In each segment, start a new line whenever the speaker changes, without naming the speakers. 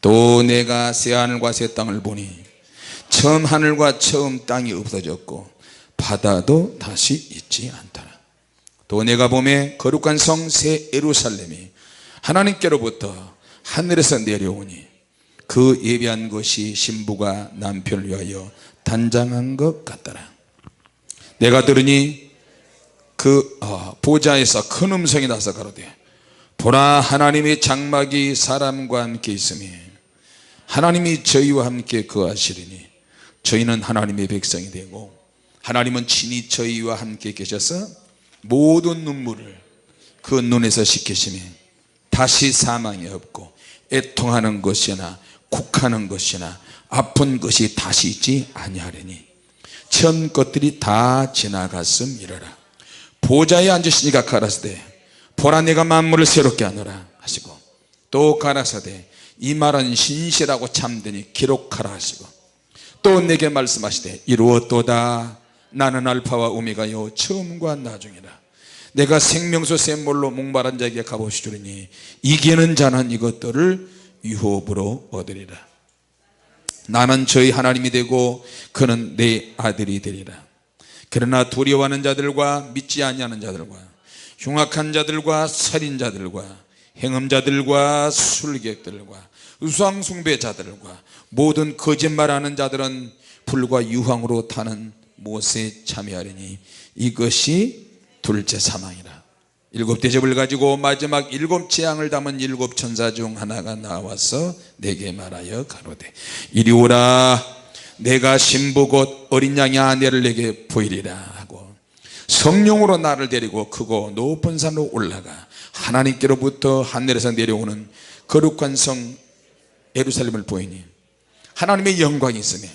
또 내가 새 하늘과 새 땅을 보니 처음 하늘과 처음 땅이 없어졌고 바다도 다시 있지 않더라. 또 내가 보매 거룩한 성 새 예루살렘이 하나님께로부터 하늘에서 내려오니 그 예비한 것이 신부가 남편을 위하여 단장한 것 같더라. 내가 들으니 그 보좌에서 큰 음성이 나서 가로되 보라, 하나님의 장막이 사람과 함께 있으니 하나님이 저희와 함께 거하시리니 저희는 하나님의 백성이 되고 하나님은 친히 저희와 함께 계셔서 모든 눈물을 그 눈에서 씻기시니 다시 사망이 없고 애통하는 것이나 곡하는 것이나 아픈 것이 다시 있지 아니하리니 전 것들이 다 지나갔음이러라. 보좌에 앉으시니가 가라사대 보라, 내가 만물을 새롭게 하노라 하시고 또 가라사대 이 말은 신실하고 참되니 기록하라 하시고 또 내게 말씀하시되 이루었도다. 나는 알파와 오메가요 처음과 나중이라. 내가 생명수 샘물로 목마른 자에게 값없이 주리니 이기는 자는 이것들을 유업으로 얻으리라. 나는 저희 하나님이 되고 그는 내 아들이 되리라. 그러나 두려워하는 자들과 믿지 아니하는 자들과 흉악한 자들과 살인자들과 행음자들과 술객들과 우상숭배자들과 모든 거짓말하는 자들은 불과 유황으로 타는 못에 참여하리니 이것이 둘째 사망이라. 일곱 대접을 가지고 마지막 일곱 재앙을 담은 일곱 천사 중 하나가 나와서 내게 말하여 가로되 이리 오라. 내가 신부 곧 어린 양의 아내를 내게 보이리라 하고 성령으로 나를 데리고 크고 높은 산으로 올라가 하나님께로부터 하늘에서 내려오는 거룩한 성 예루살렘을 보이니 하나님의 영광이 있으며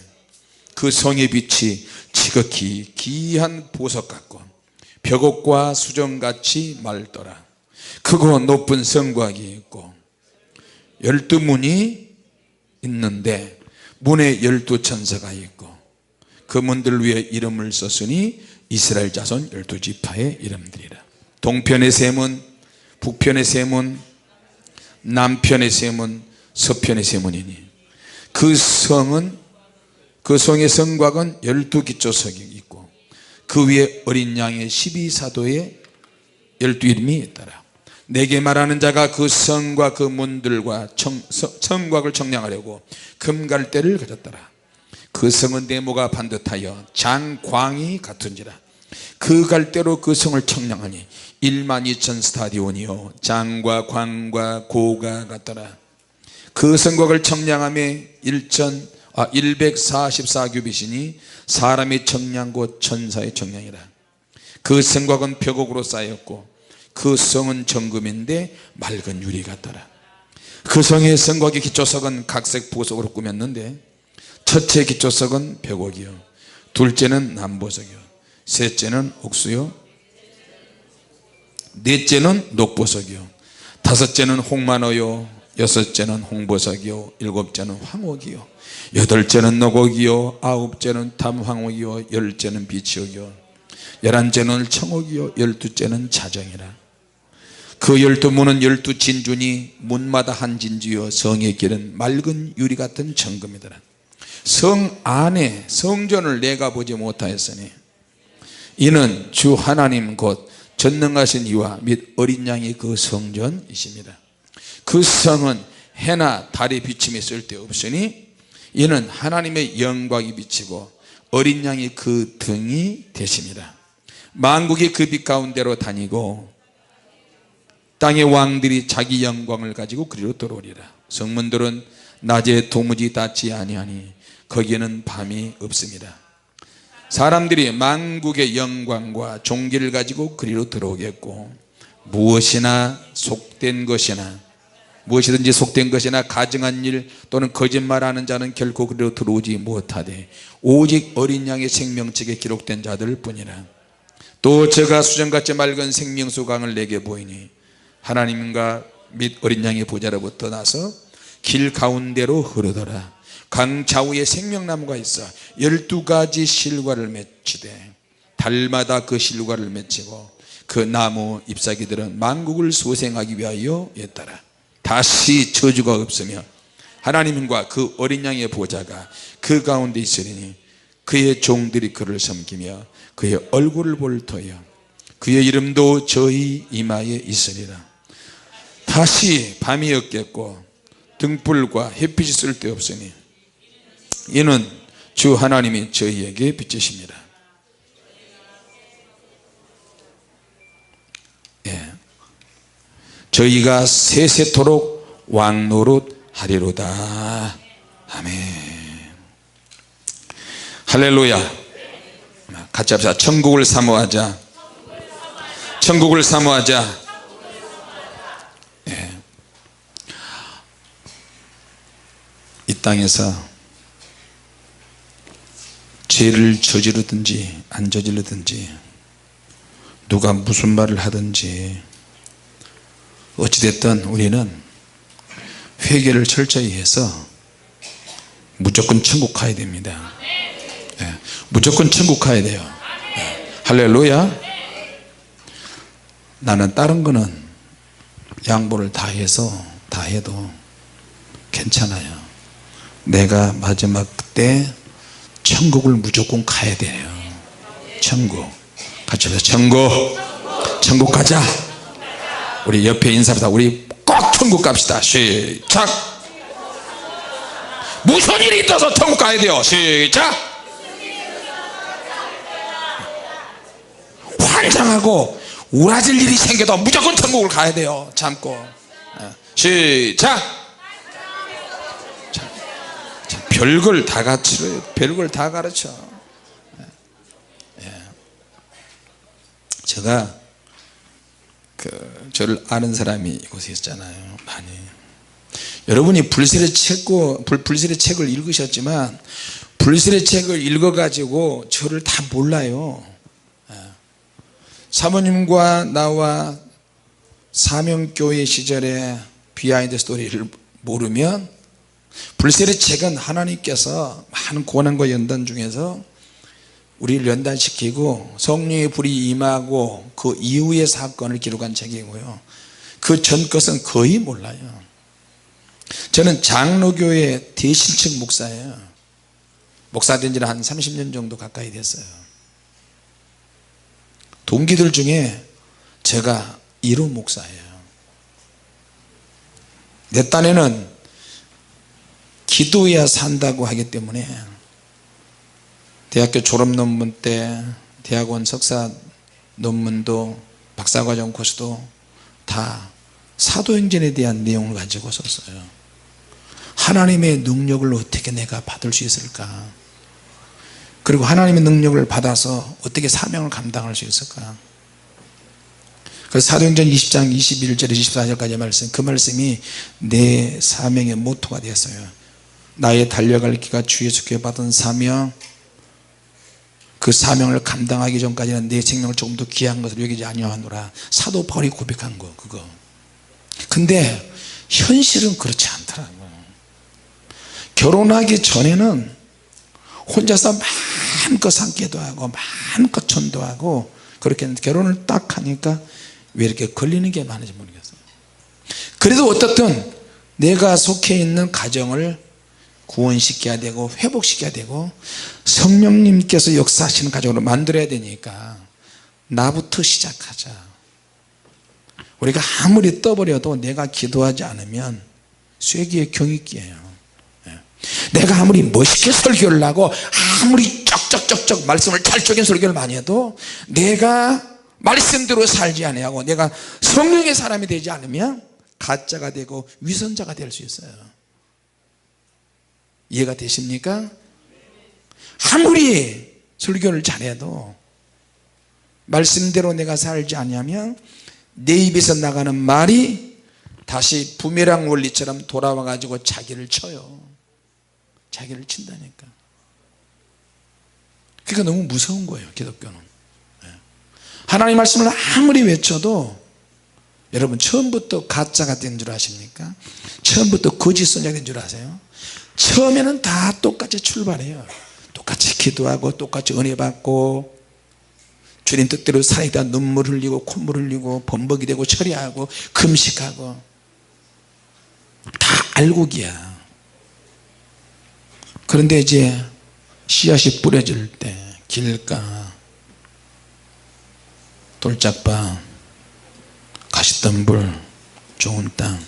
그 성의 빛이 지극히 귀한 보석 같고 벽옥과 수정같이 맑더라. 크고 높은 성곽이 있고 12문이 있는데 문에 12천사가 있고 그 문들 위에 이름을 썼으니 이스라엘 자손 12지파의 이름들이라. 동편의 세 문, 북편의 세 문, 남편의 세 문, 서편의 세 문이니 그 성의 성곽은 12기초석이 있고 그 위에 어린 양의 12사도의 12이름이 있더라. 내게 말하는 자가 그 성과 그 문들과 성곽을 청량하려고 금갈대를 가졌더라. 그 성은 네모가 반듯하여 장광이 같은지라. 그 갈대로 그 성을 청량하니 12,000 스타디온이요 장과 광과 고가 같더라. 그 성곽을 청량함에 144규빗이니 사람의 청량 곧 천사의 청량이라. 그 성곽은 벽옥으로 쌓였고 그 성은 정금인데 맑은 유리 같더라. 그 성의 성곽의 기초석은 각색 보석으로 꾸몄는데 첫째 기초석은 벽옥이요 둘째는 남보석이요 셋째는 옥수요 넷째는 녹보석이요 다섯째는 홍만호요 여섯째는 홍보석이요 일곱째는 황옥이요 여덟째는 녹옥이요 아홉째는 탐황옥이요 열째는 비치옥이요 열한째는 청옥이요 열두째는 자정이라. 그 12문은 12진주니 문마다 한 진주여 성의 길은 맑은 유리 같은 정금이더라. 성 안에 성전을 내가 보지 못하였으니 이는 주 하나님 곧 전능하신 이와 및 어린 양이 그 성전이십니다. 그 성은 해나 달의 비침이 쓸데없으니 이는 하나님의 영광이 비치고 어린 양이 그 등이 되십니다. 만국이 그 빛 가운데로 다니고 땅의 왕들이 자기 영광을 가지고 그리로 들어오리라. 성문들은 낮에 도무지 닫지 아니하니 거기에는 밤이 없습니다. 사람들이 만국의 영광과 존귀를 가지고 그리로 들어오겠고 무엇이나 속된 것이나 무엇이든지 속된 것이나 가증한 일 또는 거짓말하는 자는 결코 그리로 들어오지 못하되 오직 어린 양의 생명책에 기록된 자들 뿐이라. 또 저가 수정같이 맑은 생명수 강을 내게 보이니 하나님과 및 어린 양의 보좌로부터 나서 길 가운데로 흐르더라. 강 좌우에 생명나무가 있어 12가지 실과를 맺히되 달마다 그 실과를 맺히고 그 나무 잎사귀들은 만국을 소생하기 위하여 했더라. 다시 저주가 없으며 하나님과 그 어린 양의 보좌가 그 가운데 있으리니 그의 종들이 그를 섬기며 그의 얼굴을 볼 터여 그의 이름도 저희 이마에 있으리라. 다시 밤이 없겠고 등불과 햇빛이 쓸데없으니 이는 주 하나님이 저희에게 빛이십니다. 예. 저희가 세세토록 왕노릇 하리로다. 아멘. 할렐루야. 같이 합시다. 천국을 사모하자. 천국을 사모하자. 예. 이 땅에서 죄를 저지르든지 안 저지르든지 누가 무슨 말을 하든지 어찌됐든 우리는 회개를 철저히 해서 무조건 천국 가야 됩니다. 예, 무조건 천국 가야 돼요. 예, 할렐루야. 나는 다른 거는 양보를 다 해서 다 해도 괜찮아요. 내가 마지막 때 천국을 무조건 가야 돼요. 천국. 같이 해서 천국. 천국 가자. 우리 옆에 인사합시다. 우리 꼭 천국 갑시다. 시작. 무슨 일이 있어서 천국 가야 돼요. 시작. 환장하고 우라질 일이 생겨도 무조건 천국을 가야 돼요. 참고. 시작. 자, 별걸 다 가르쳐요. 별걸 다 가르쳐. 제가 저를 아는 사람이 이곳에 있잖아요. 많이. 여러분이 불세례 책을 읽으셨지만 불세례 책을 읽어가지고 저를 다 몰라요. 사모님과 나와 사명교회 시절의 비하인드 스토리를 모르면 불세례 책은 하나님께서 많은 고난과 연단 중에서 우리를 연단시키고 성령의 불이 임하고 그 이후의 사건을 기록한 책이고요. 그 전 것은 거의 몰라요. 저는 장로교회 대신측 목사예요. 목사 된 지는 한 30년 정도 가까이 됐어요. 동기들 중에 제가 1호 목사예요. 내 딴에는 기도해야 산다고 하기 때문에 대학교 졸업 논문 때 대학원 석사 논문도 박사과정 코스도 다 사도행전에 대한 내용을 가지고 썼어요. 하나님의 능력을 어떻게 내가 받을 수 있을까, 그리고 하나님의 능력을 받아서 어떻게 사명을 감당할 수 있을까. 그래서 사도행전 20장 21절 24절까지 말씀, 그 말씀이 내 사명의 모토가 되었어요. 나의 달려갈 기가 주 예수께 받은 사명, 그 사명을 감당하기 전까지는 내 생명을 조금 더 귀한 것을 여기지 아니하노라. 사도 바울이 고백한 거 그거. 근데 현실은 그렇지 않더라고요. 결혼하기 전에는 혼자서 마음껏 상기도 하고 마음껏 전도하고 그렇게 했는데 결혼을 딱 하니까 왜 이렇게 걸리는 게 많은지 모르겠어요. 그래도 어떻든 내가 속해 있는 가정을 구원시켜야 되고 회복시켜야 되고 성령님께서 역사하시는 가정으로 만들어야 되니까 나부터 시작하자. 우리가 아무리 떠버려도 내가 기도하지 않으면 쇠기의 경이기예요. 내가 아무리 멋있게 설교를 하고 아무리 쩍쩍쩍쩍 말씀을 찰적인 설교를 많이 해도 내가 말씀대로 살지 아니하고 내가 성령의 사람이 되지 않으면 가짜가 되고 위선자가 될 수 있어요. 이해가 되십니까? 아무리 설교를 잘해도 말씀대로 내가 살지 않으면 내 입에서 나가는 말이 다시 부메랑 원리처럼 돌아와 가지고 자기를 쳐요. 자기를 친다니까. 그러니까 너무 무서운 거예요, 기독교는. 하나님 말씀을 아무리 외쳐도 여러분 처음부터 가짜가 된 줄 아십니까? 처음부터 거짓 선자가 된 줄 아세요? 처음에는 다 똑같이 출발해요. 똑같이 기도하고 똑같이 은혜 받고 주님 뜻대로 살아있다 눈물 흘리고 콧물 흘리고 범벅이 되고 처리하고 금식하고 다 알고기야. 그런데 이제 씨앗이 뿌려질 때 길가, 돌짝밭, 가시덤불, 좋은 땅,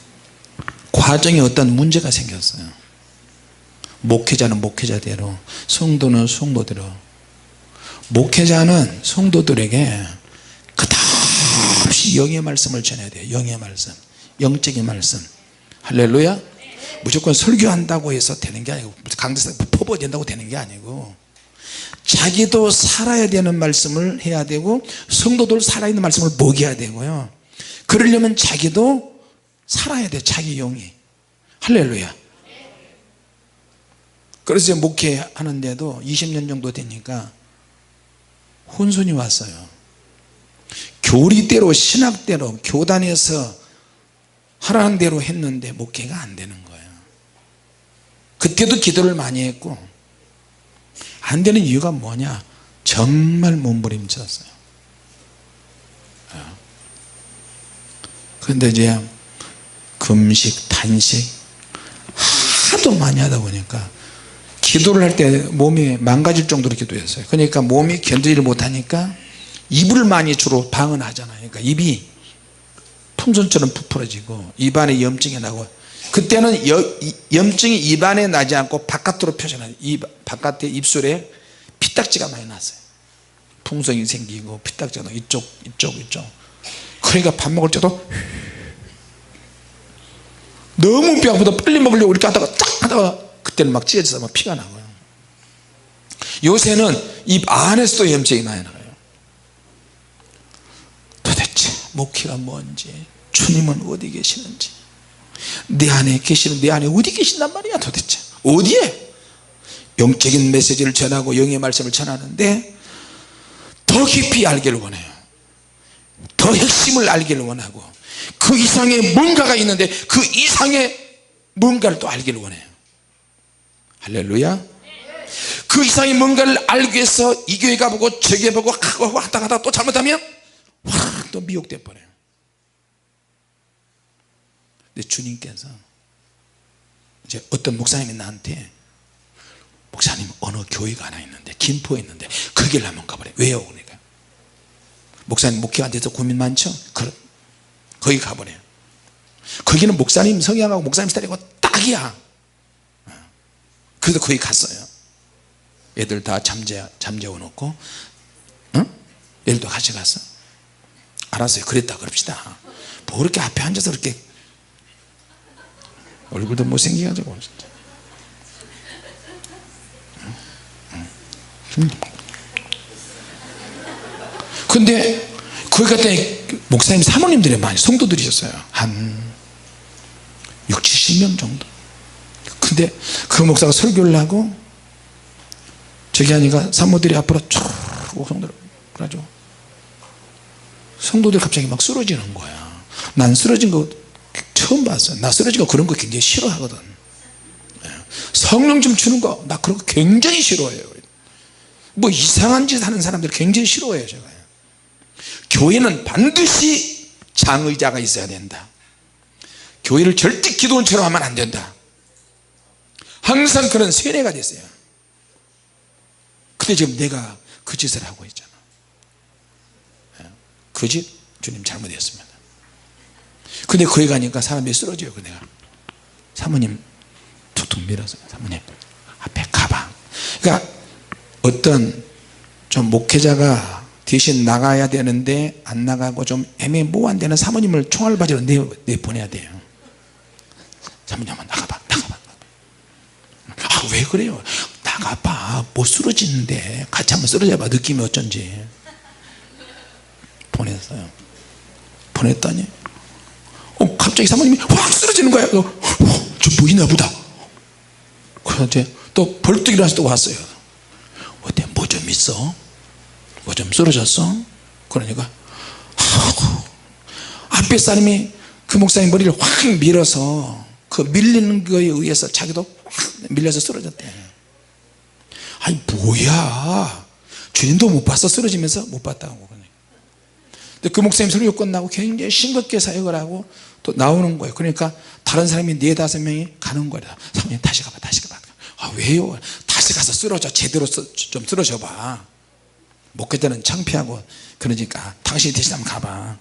과정에 어떤 문제가 생겼어요. 목회자는 목회자대로, 성도는 성도대로. 목회자는 성도들에게 끝없이 영의 말씀을 전해야 돼요. 영의 말씀, 영적인 말씀. 할렐루야. 무조건 설교한다고 해서 되는 게 아니고, 강대사 퍼부어야 된다고 되는 게 아니고, 자기도 살아야 되는 말씀을 해야 되고 성도들 살아있는 말씀을 먹여야 되고요. 그러려면 자기도 살아야 돼. 자기 영이. 할렐루야. 그래서 목회하는데도 20년 정도 되니까 혼선이 왔어요. 교리대로, 신학대로, 교단에서 하라는 대로 했는데 목회가 안 되는 거예요. 그때도 기도를 많이 했고, 안 되는 이유가 뭐냐? 정말 몸부림쳤어요. 그런데 이제 금식, 단식 하도 많이 하다 보니까 기도를 할 때 몸이 망가질 정도로 기도했어요. 그러니까 몸이 견디지를 못하니까 이불을 많이 주로 방언하잖아요. 그러니까 입이 풍선처럼 부풀어지고 입안에 염증이 나고, 그때는 염증이 입안에 나지 않고 바깥으로 표현해요. 바깥에 입술에 피딱지가 많이 났어요. 풍성이 생기고 피딱지가 나고, 이쪽. 그러니까 밥 먹을 때도 너무 배 아프다 빨리 먹으려고 이렇게 하다가 딱 하다가 그때는 막 찢어져서 막 피가 나고요. 요새는 입 안에서도 염증이 많이 나요. 도대체 목회가 뭔지, 주님은 어디 계시는지, 내 안에 계시는, 내 안에 어디 계신단 말이야. 도대체 어디에? 영적인 메시지를 전하고 영의 말씀을 전하는데 더 깊이 알기를 원해요. 더 핵심을 알기를 원하고, 그 이상의 뭔가가 있는데 그 이상의 뭔가를 또 알기를 원해요. 할렐루야. 그 이상의 뭔가를 알기 위해서 이 교회 가보고 저 교회 보고 하다가 또 잘못하면 확 또 미혹돼 버려요. 근데 주님께서 이제 어떤 목사님이 나한테, 목사님 어느 교회가 하나 있는데, 김포에 있는데 거기를 한번 가보래. 왜요? 그러니까 목사님 목회가 안 돼서 고민 많죠? 거기 가보래요. 거기는 목사님 성향하고 목사님 스타일이고 딱이야. 그래서 거기 갔어요. 애들 다 잠재워 놓고, 애들도 같이 갔어. 알았어요. 그랬다 그럽시다. 뭐 그렇게 앞에 앉아서 그렇게 얼굴도 못생겨가지고 진짜. 근데 거기 갔더니 목사님 사모님들이 많이 성도들이셨어요. 한 60, 70명 정도. 근데 그 목사가 설교를 하고 저기 하니까 사모들이 앞으로 쭉 성도를 그래가지고 성도들 갑자기 막 쓰러지는 거야. 난 쓰러진 거 처음 봤어요. 나 쓰러진 거 그런 거 굉장히 싫어하거든. 성령 좀 주는 거 나 그런 거 굉장히 싫어해요. 뭐 이상한 짓 하는 사람들 굉장히 싫어해요. 제가. 교회는 반드시 장의자가 있어야 된다. 교회를 절대 기도원처럼 하면 안 된다. 항상 그런 세뇌가 됐어요. 근데 지금 내가 그 짓을 하고 있잖아. 그 짓 주님 잘못했습니다. 근데 거기 가니까 사람이 쓰러져요. 내가 사모님 툭툭 밀어서, 사모님 앞에 가방. 그러니까 어떤 좀 목회자가 대신 나가야 되는데 안 나가고 좀 애매모호한 데는 사모님을 총알바지로 내보내야 돼요. 사모님 한번 나가봐. 아, 왜 그래요? 나가봐. 못 쓰러지는데 같이 한번 쓰러져봐. 느낌이 어쩐지. 보냈어요. 보냈더니 갑자기 사모님이 확 쓰러지는 거야. 저 보이나 보다. 그래서 또 벌떡 일어나서 또 왔어요. 어때? 뭐 좀 있어? 뭐 좀 쓰러졌어? 그러니까 앞에 사람이 그 목사님 머리를 확 밀어서 그 밀리는 거에 의해서 자기도 확 밀려서 쓰러졌대. 아니 뭐야, 주님도 못 봤어? 쓰러지면서 못 봤다고. 근데 그 목사님 설교 끝나고 굉장히 싱겁게 사역을 하고 또 나오는 거예요. 그러니까 다른 사람이 4, 5명이 가는 거야. 사모님 다시 가봐. 왜요? 다시 가서 쓰러져. 제대로 좀 쓰러져 봐. 목회자는 창피하고 그러니까 당신이 대신 한번 가봐.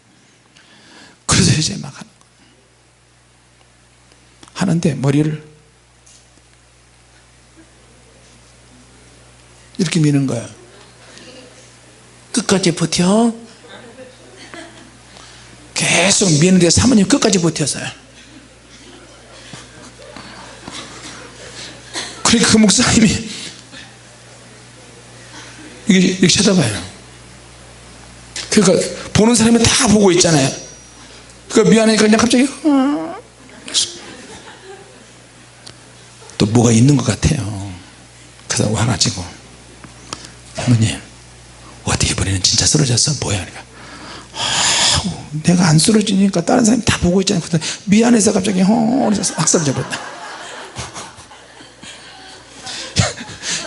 그래서 이제 막 하는데 머리를 이렇게 미는 거야. 끝까지 버텨. 계속 미는데 사모님 끝까지 버텼어요. 그러니까 그 목사님이 이렇게 쳐다봐요. 그러니까 보는 사람이 다 보고 있잖아요. 그러니까 미안하니까 그냥 갑자기 또 뭐가 있는 것 같아요. 그래서 와가지고 사모님 어떻게 이번에는 진짜 쓰러졌어? 뭐야? 그러니까 내가 안 쓰러지니까 다른 사람이 다 보고 있잖아요. 미안해서 갑자기 확 쓰러져 버렸다.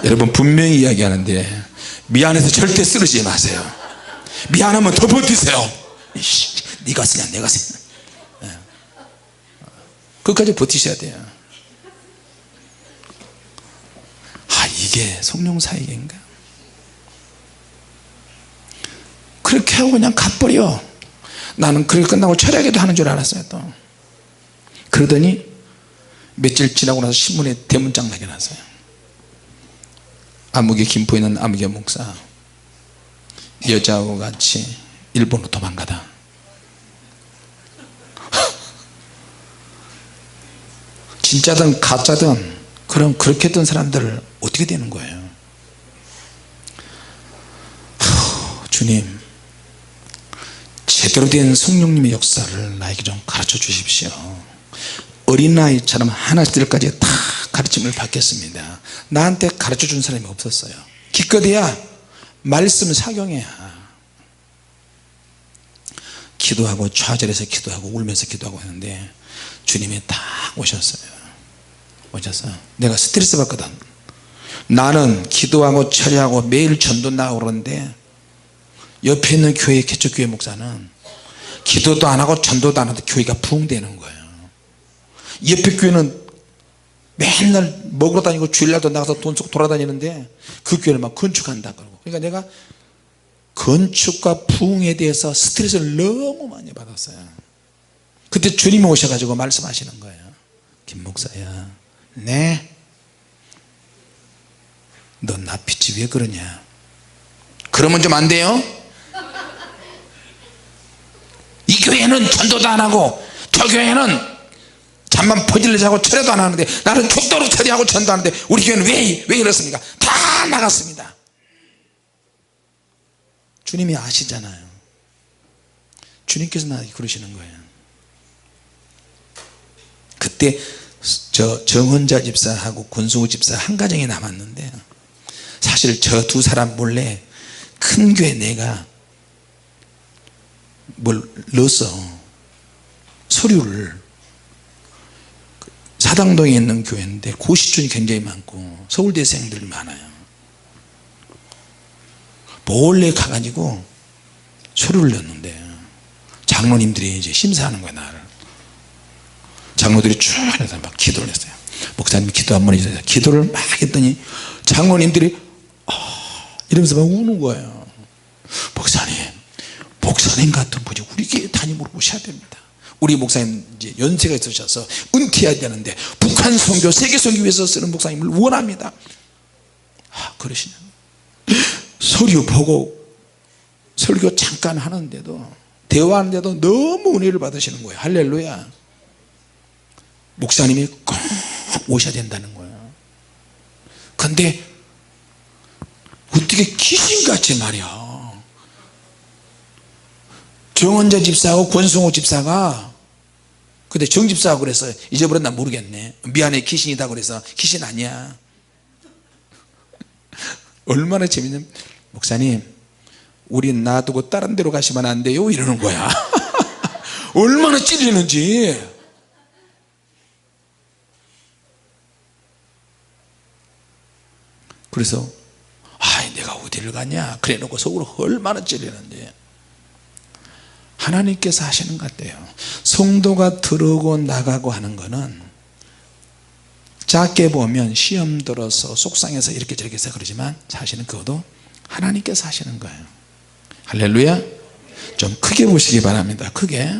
여러분 분명히 이야기하는데 미안해서 절대 쓰러지지 마세요. 미안하면 더 버티세요. 네가 쓰냐 내가 쓰냐. 끝까지 버티셔야 돼요. 이게 성령 사역인가? 그렇게 하고 그냥 가버려. 나는 그렇게 끝나고 철야기도 하는 줄 알았어요. 또 그러더니 며칠 지나고 나서 신문에 대문짝 나게 났어요. 아무개 김포에 있는 아무개 목사 여자하고 같이 일본으로 도망가다 진짜든 가짜든 그럼 그렇게 했던 사람들을 어떻게 되는 거예요? 주님 제대로 된 성령님의 역사를 나에게 좀 가르쳐 주십시오. 어린아이처럼 하나씩들까지 다 가르침을 받겠습니다. 나한테 가르쳐 준 사람이 없었어요. 기껏해야 말씀 사경해야 기도하고 좌절해서 기도하고 울면서 기도하고 하는데 주님이 딱 오셨어요. 내가 스트레스 받거든. 나는 기도하고 철야하고 매일 전도 나가고 그러는데 옆에 있는 교회 개척교회 목사는 기도도 안 하고 전도도 안 하고 교회가 부흥되는 거예요. 옆에 교회는 맨날 먹으러 다니고 주일날도 나가서 돈 쓰고 돌아다니는데 그 교회를 막 건축한다 그러고. 그러니까 내가 건축과 부흥에 대해서 스트레스를 너무 많이 받았어요. 그때 주님이 오셔가지고 말씀하시는 거예요. 김 목사야, 네, 너 나빛이 왜 그러냐? 그러면 좀 안 돼요? 이 교회는 전도도 안 하고 저 교회는 잠만 퍼질러 자고 철야도 안 하는데 나는 죽도록 철야하고 전도하는데 우리 교회는 왜 이렇습니까? 다 나갔습니다. 주님이 아시잖아요. 주님께서 나에게 그러시는 거예요. 그때 저 정헌자 집사하고 권승우 집사 한 가정이 남았는데 사실 저 두 사람 몰래 큰 교회 내가 뭘 넣었어. 서류를. 사당동에 있는 교회인데 고시촌이 굉장히 많고 서울대생들이 많아요. 몰래 가가지고 서류를 넣었는데 장로님들이 이제 심사하는 거야. 나를 장로들이 쭉 해서 막 기도를 했어요. 목사님 기도 한번 해주세요. 기도를 막 했더니 장로님들이 이러면서 막 우는 거예요. 목사님 같은 분이 우리 교회 담임으로 오셔야 됩니다. 우리 목사님 이제 연세가 있으셔서 은퇴해야 되는데 북한 선교 세계 선교 위해서 쓰는 목사님을 원합니다. 그러시냐. 서류 보고 설교 잠깐 하는데도 대화하는데도 너무 은혜를 받으시는 거예요. 할렐루야. 목사님이 꼭 오셔야 된다는 거예요. 근데 어떻게 귀신같이 말이야. 정헌자 집사하고 권승우 집사가 근데 정 집사하고 그랬어요. 잊어버렸나 모르겠네. 미안해 귀신이다 그래서 귀신 아니야. 얼마나 재밌는. 목사님 우리 놔두고 다른 데로 가시면 안 돼요 이러는 거야. 얼마나 찔리는지. 그래서 내가 어디를 가냐 그래 놓고 속으로 얼마나 찔리는지. 하나님께서 하시는 것 같아요. 성도가 들어오고 나가고 하는 거는 작게 보면 시험 들어서 속상해서 이렇게 저렇게 해서 그러지만 사실은 그것도 하나님께서 하시는 거예요. 할렐루야. 좀 크게 보시기 바랍니다. 크게.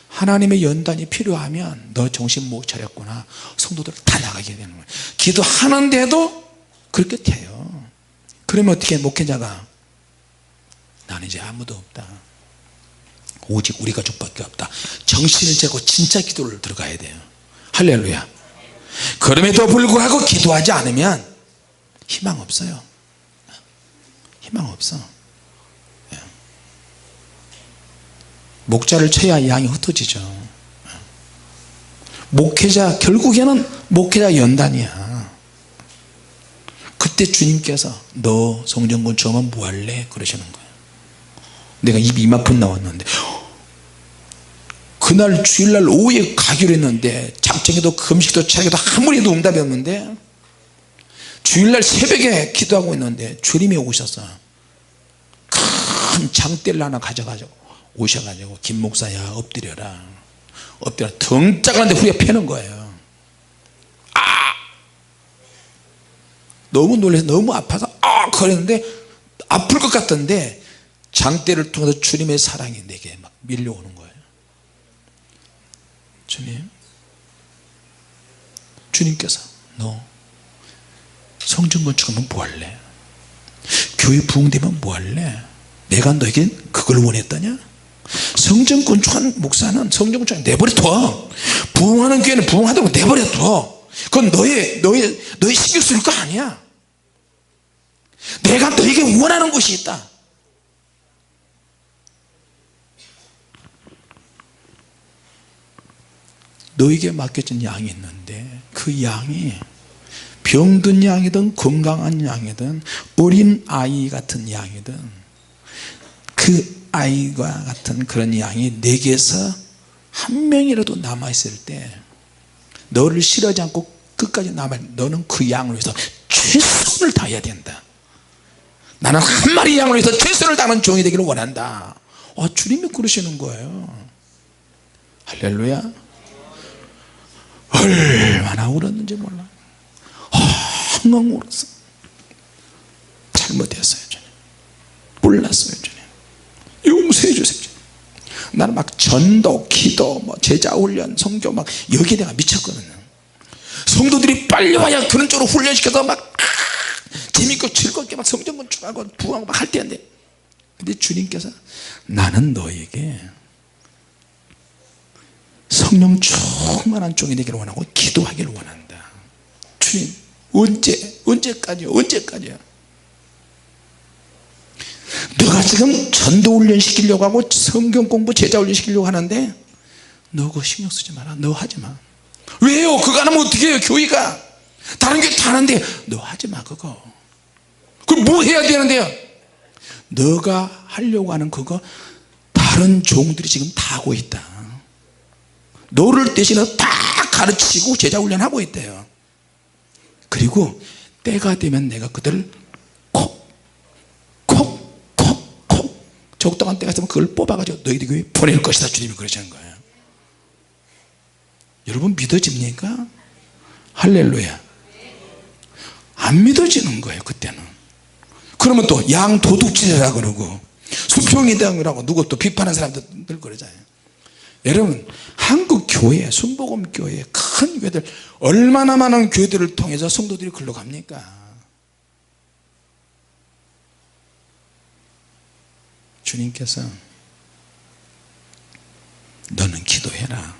하나님의 연단이 필요하면 너 정신 못 차렸구나, 성도들 다 나가게 되는 거예요. 기도하는데도 그렇게 돼요. 그러면 어떻게 목회자가 나는 이제 아무도 없다, 오직 우리 가족밖에 없다, 정신을 차리고 진짜 기도를 들어가야 돼요. 할렐루야. 그럼에도 불구하고 기도하지 않으면 희망 없어요. 희망 없어. 목자를 쳐야 양이 흩어지죠. 목회자, 결국에는 목회자 연단이야. 그때 주님께서 너 성전건축하면 뭐 할래? 그러시는 거예요. 내가 입이 이만큼 나왔는데, 그날 주일날 오후에 가기로 했는데 작정해도 금식도 차리기도 아무리 해도 응답이 없는데, 주일날 새벽에 기도하고 있는데 주님이 오셨어. 큰 장대를 하나 가져가지고 오셔가지고 김 목사야 엎드려라, 엎드려, 덩짝하는데 후에 패는 거예요. 너무 놀라서 너무 아파서 그랬는데, 아플 것 같던데 장대를 통해서 주님의 사랑이 내게 막 밀려오는 거예요. 주님께서 너 성전 건축하면 뭐 할래? 교회 부흥되면 뭐 할래? 내가 너에게 그걸 원했더냐? 성전 건축하는 목사는 성전 건축 내버려둬. 부흥하는 교회는 부흥하다고 내버려둬. 그건 너의 신경 쓸 거 아니야. 내가 너에게 원하는 것이 있다. 너에게 맡겨진 양이 있는데, 그 양이 병든 양이든 건강한 양이든 어린 아이 같은 양이든, 그 아이와 같은 그런 양이 내게서 한 명이라도 남아있을 때, 너를 싫어하지 않고 끝까지 남아, 너는 그 양을 위해서 최선을 다해야 된다. 나는 한 마리 양을 위해서 최선을 다하는 종이 되기를 원한다. 주님이 그러시는 거예요. 할렐루야. 얼마나 울었는지 몰라. 엉엉 울었어. 잘못했어요 주님, 몰랐어요 주님, 용서해 주세요 주님. 나는 막 전도, 기도, 제자 훈련, 선교 막 여기에 내가 미쳤거든요. 성도들이 빨리 와야 그런 쪽으로 훈련시켜서 막 재밌고 즐겁게 막 성전 건축하고 부흥하고 막 할 때인데, 근데 주님께서 나는 너에게 성령 충만한 종이 되기를 원하고 기도하기를 원한다. 주님 언제까지요? 너가 지금 전도 훈련 시키려고 하고 성경 공부 제자 훈련 시키려고 하는데 너 그거 신경 쓰지 마라. 너 하지 마. 왜요? 그거 안 하면 어떻게 해요? 교회가 다른 교회 다 하는데 너 하지 마. 그거 뭐 해야 되는데요? 너가 하려고 하는 그거 다른 종들이 지금 다 하고 있다. 너를 대신해서 다 가르치고 제자 훈련하고 있대요. 그리고 때가 되면 내가 그들을 콕 적당한 때가 있으면 그걸 뽑아가지고 너희들 교회에 보낼 것이다. 주님이 그러시는 거예요. 여러분 믿어집니까? 할렐루야. 안 믿어지는 거예요 그때는. 그러면 또 양 도둑질이라 그러고 수평이다 그러고 누구 또 비판하는 사람들 그러잖아요. 여러분 한국 교회, 순복음 교회, 큰 교회들, 얼마나 많은 교회들을 통해서 성도들이 글로 갑니까? 주님께서 너는 기도해라.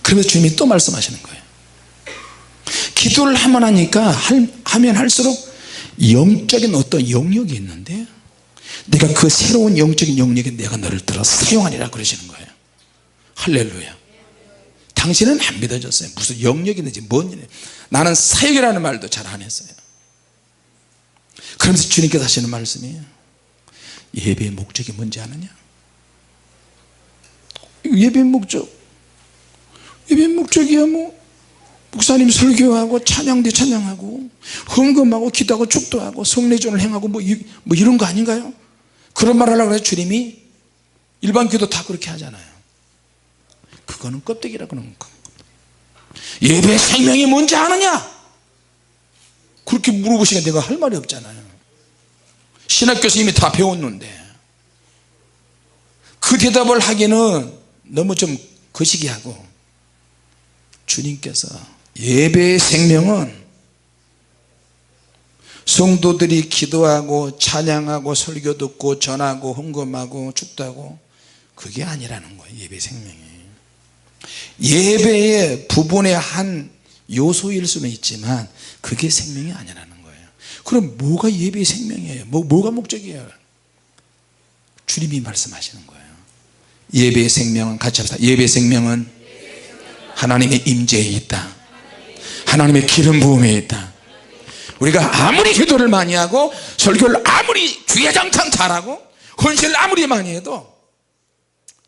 그러면서 주님이 또 말씀하시는 거예요. 기도를 하면 하면 할수록 영적인 어떤 영역이 있는데, 내가 그 새로운 영적인 영역에 내가 너를 들어 사용하리라 그러시는 거예요. 할렐루야. 당신은 안 믿어졌어요. 무슨 영역이 있는지 뭔 일이에요. 나는 사역이라는 말도 잘 안 했어요. 그러면서 주님께서 하시는 말씀이에요. 예배의 목적이 뭔지 아느냐? 예배의 목적이야 목사님 설교하고 찬양대 찬양하고 헌금하고 기도하고 축도하고 성례전을 행하고 뭐 이런 거 아닌가요? 그런 말 하려고 해서 주님이 일반 교도 다 그렇게 하잖아요. 그거는 껍데기라 그러는 거. 예배의 생명이 뭔지 아느냐? 그렇게 물어보시니까 내가 할 말이 없잖아요. 신학 교수님이 다 배웠는데 그 대답을 하기는 너무 좀 거시기하고, 주님께서 예배의 생명은 성도들이 기도하고 찬양하고 설교 듣고 전하고 헌금하고 축도하고, 그게 아니라는 거예요. 예배의 생명이 예배의 부분의 한 요소일 수는 있지만 그게 생명이 아니라는 거예요. 그럼 뭐가 예배의 생명이에요? 뭐가 목적이에요? 주님이 말씀하시는 거예요. 예배의 생명은, 같이 합시다. 예배의 생명은 하나님의 임재에 있다. 하나님의 기름 부음에 있다. 우리가 아무리 기도를 많이 하고 설교를 아무리 주야장창 잘하고 헌신을 아무리 많이 해도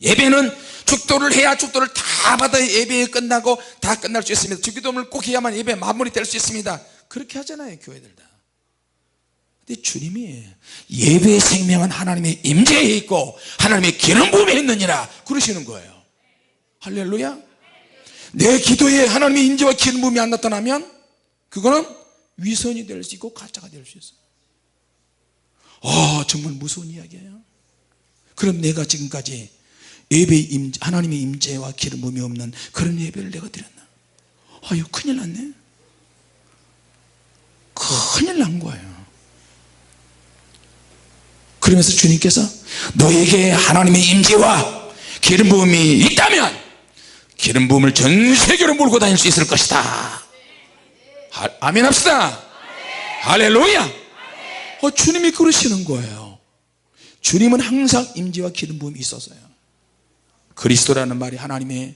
예배는 축도를 해야 축도를 다 받아 예배 끝나고 다 끝날 수 있습니다. 주기도문을 꼭 해야만 예배 마무리 될 수 있습니다. 그렇게 하잖아요, 교회들 다. 근데 주님이 예배의 생명은 하나님의 임재에 있고 하나님의 기름 부음에 있느니라 그러시는 거예요. 할렐루야. 내 기도에 하나님의 임재와 기름 부음이 안 나타나면 그거는 위선이 될 수 있고 가짜가 될 수 있어요. 정말 무서운 이야기예요. 그럼 내가 지금까지 예배의 임재, 하나님의 임재와 기름 부음이 없는 그런 예배를 내가 드렸나? 이거 큰일 났네. 큰일 난 거예요. 그러면서 주님께서 너에게 하나님의 임재와 기름 부음이 있다면 기름 부음을 전 세계로 몰고 다닐 수 있을 것이다. 아멘 합시다. 할렐루야. 주님이 그러시는 거예요. 주님은 항상 임재와 기름 부음이 있었어요. 그리스도라는 말이 하나님의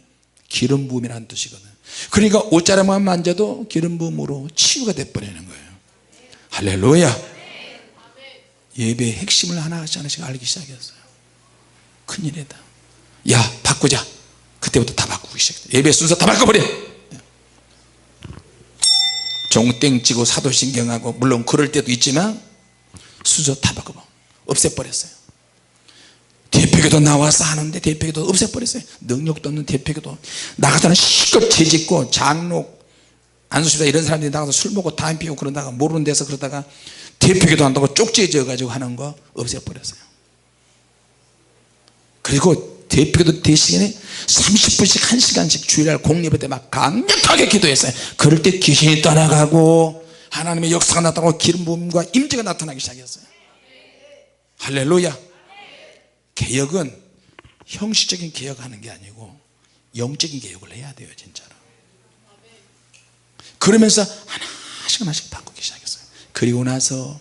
기름 부음이라는 뜻이거든요. 그러니까 옷자락만 만져도 기름 부음으로 치유가 돼버리는 거예요. 할렐루야. 예배의 핵심을 하나씩 알기 시작했어요. 큰일이다. 야, 바꾸자. 그때부터 다 바꾸기 시작했어요. 예배 순서 다 바꿔버려. 종땡 치고 사도신경하고, 물론 그럴 때도 있지만 순서 다 바꿔 없애버렸어요. 대표교도 나와서 하는데 대표교도 없애버렸어요. 능력도 없는 대표교도 나가서는 실컷 죄짓고, 장로 안수시다 이런 사람들이 나가서 술 먹고 담배 피우고 그러다가 모르는 데서 그러다가 대표기도 한다고 쪽지져 가지고 하는 거 없애버렸어요. 그리고 대표기도 대신에 30분씩 1시간씩 주일날 공예배 때 막 강력하게 기도했어요. 그럴 때 귀신이 떠나가고 하나님의 역사가 나타나고 기름 부음과 임재가 나타나기 시작했어요. 할렐루야. 개혁은 형식적인 개혁하는 게 아니고 영적인 개혁을 해야 돼요, 진짜로. 그러면서 하나씩 바꾸기 시작했어요. 그리고 나서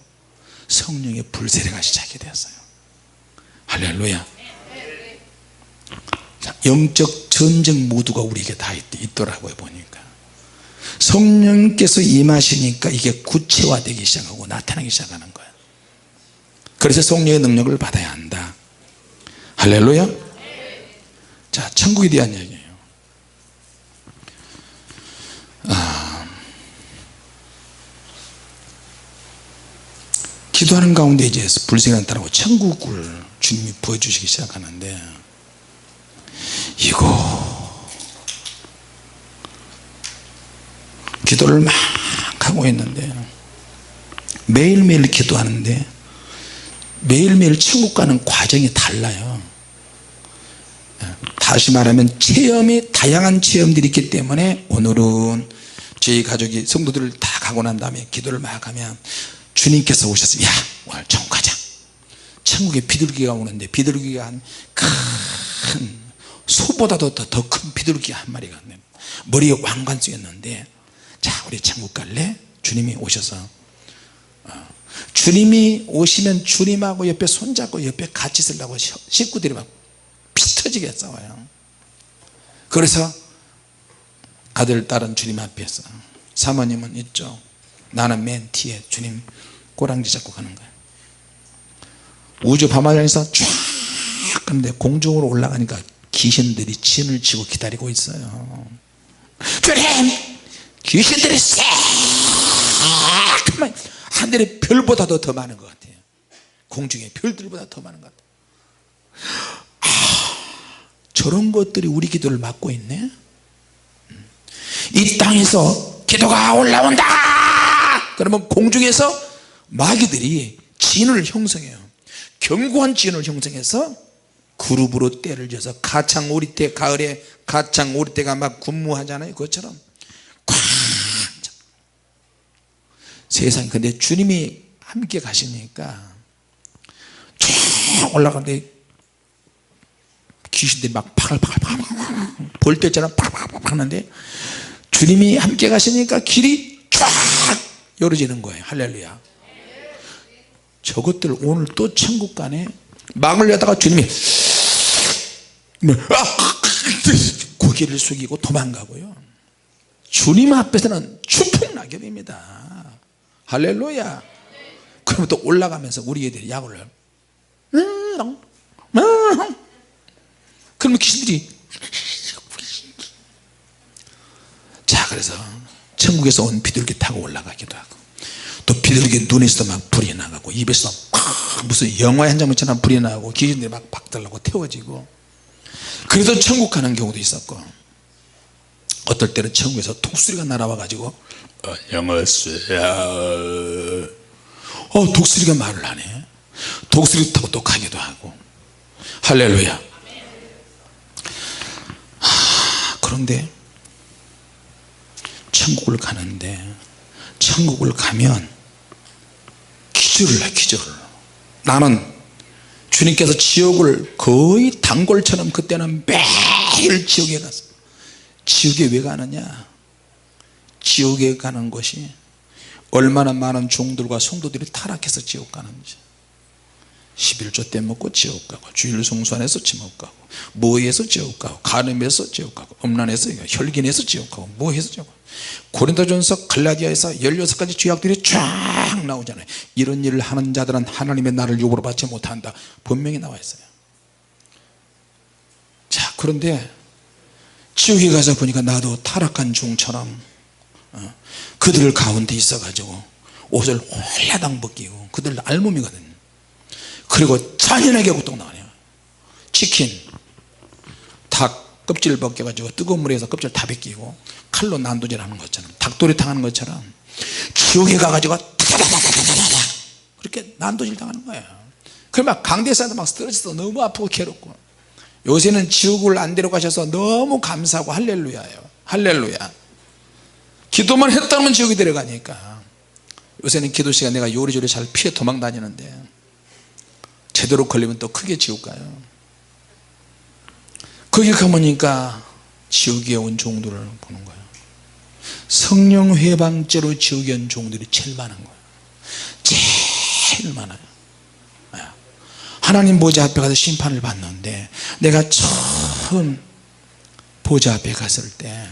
성령의 불세례가 시작이 되었어요. 할렐루야. 자, 영적 전쟁 모두가 우리에게 다 있더라고요. 보니까 성령께서 임하시니까 이게 구체화되기 시작하고 나타나기 시작하는 거예요. 그래서 성령의 능력을 받아야 한다. 할렐루야. 자, 천국에 대한 얘기예요. 기도하는 가운데 이제 불세가 나타나고 천국을 주님이 보여주시기 시작하는데, 이거 기도를 막 하고 있는데 매일매일 기도하는데 매일매일 천국 가는 과정이 달라요. 다시 말하면 체험이 다양한 체험들이 있기 때문에 오늘은 저희 가족이 성도들을 다 가고 난 다음에 기도를 막 하면 주님께서 오셨어요. 야, 오늘 천국 가자. 천국에 비둘기가 오는데 비둘기가 한 큰 소보다도 더 큰 비둘기 한 마리가 머리에 왕관 쓰였는데, 자, 우리 천국 갈래? 주님이 오셔서 주님이 오시면 주님하고 옆에 손잡고 옆에 같이 있으려고 식구들이 막 피 터지게 싸워요. 그래서 아들 딸은 주님 앞에서, 사모님은 이쪽, 나는 맨 뒤에 주님 꼬랑지 잡고 가는 거예요. 우주 밤하늘에서 쫙 가는데 공중으로 올라가니까 귀신들이 진을 치고 기다리고 있어요. 주님, 귀신들이 싹 하늘에 별보다도 더 많은 것 같아요. 공중에 별들보다 더 많은 것 같아요. 저런 것들이 우리 기도를 막고 있네. 이 땅에서 기도가 올라온다 그러면 공중에서 마귀들이 진을 형성해요. 견고한 진을 형성해서 그룹으로 떼를 져서 가창오리떼, 가을에 가창오리떼가 막 군무하잖아요. 그것처럼 꽉 세상에. 근데 주님이 함께 가시니까 쭉 올라가는데 귀신들이 막 파글파글 볼 때처럼 파글파글 하는데 주님이 함께 가시니까 길이 쫙 열어지는 거예요. 할렐루야. 저것들 오늘 또 천국 가네. 막을 여다가 주님이 고개를 숙이고 도망가고요. 주님 앞에서는 추풍낙엽입니다. 할렐루야. 그러면 또 올라가면서 우리 애들이 약을 그러면 귀신들이 자 그래서 천국에서 온 비둘기 타고 올라가기도 하고 또 비둘기 눈에서도 막 불이 나가고 입에서 막 무슨 영화의 한 장면처럼 불이 나고 귀신들이 막 박살나고 태워지고 그래서 천국 가는 경우도 있었고 어떨 때는 천국에서 독수리가 날아와 가지고 안녕하세요 독수리가 말을 하네. 독수리 타고 또 가기도 하고. 할렐루야. 그런데 천국을 가는데 천국을 가면 기절을 해. 기절을. 나는 주님께서 지옥을 거의 단골처럼 그때는 매일 지옥에 갔어. 지옥에 왜 가느냐, 지옥에 가는 것이 얼마나 많은 종들과 성도들이 타락해서 지옥 가는지. 11조 때 먹고 지옥 가고, 주일 성수 안에서 지옥 가고, 뭐해서 지옥 가고, 간음해서 지옥 가고, 음란해서 혈기내서 지옥 가고, 뭐해서 지옥 가고. 고린도전서 갈라디아에서 16가지 죄악들이 쫙 나오잖아요. 이런 일을 하는 자들은 하나님의 나를 욕으로 받지 못한다, 분명히 나와 있어요. 자, 그런데 지옥에 가서 보니까 나도 타락한 종처럼 그들 가운데 있어 가지고 옷을 홀라당 벗기고, 그들 알몸이거든. 그리고 잔인하게 고통당하네요. 치킨, 닭 껍질 벗겨가지고 뜨거운 물에서 껍질 다 벗기고 칼로 난도질하는 것처럼, 닭도리 당하는 것처럼 지옥에 가가지고 그렇게 난도질 당하는 거예요. 그러면 강대상에서 막 쓰러져서 너무 아프고 괴롭고. 요새는 지옥을 안 데려가셔서 너무 감사하고 할렐루야예요. 할렐루야. 기도만 했다면 지옥에 데려가니까. 요새는 기도 시간 내가 요리조리 잘 피해 도망 다니는데 제대로 걸리면 또 크게 지옥 가요. 거기 가보니까 지옥에 온 종들을 보는 거예요. 성령 회방죄로 지옥에 온 종들이 제일 많은 거예요. 제일 많아요. 하나님 보좌 앞에 가서 심판을 받는데, 내가 처음 보좌 앞에 갔을 때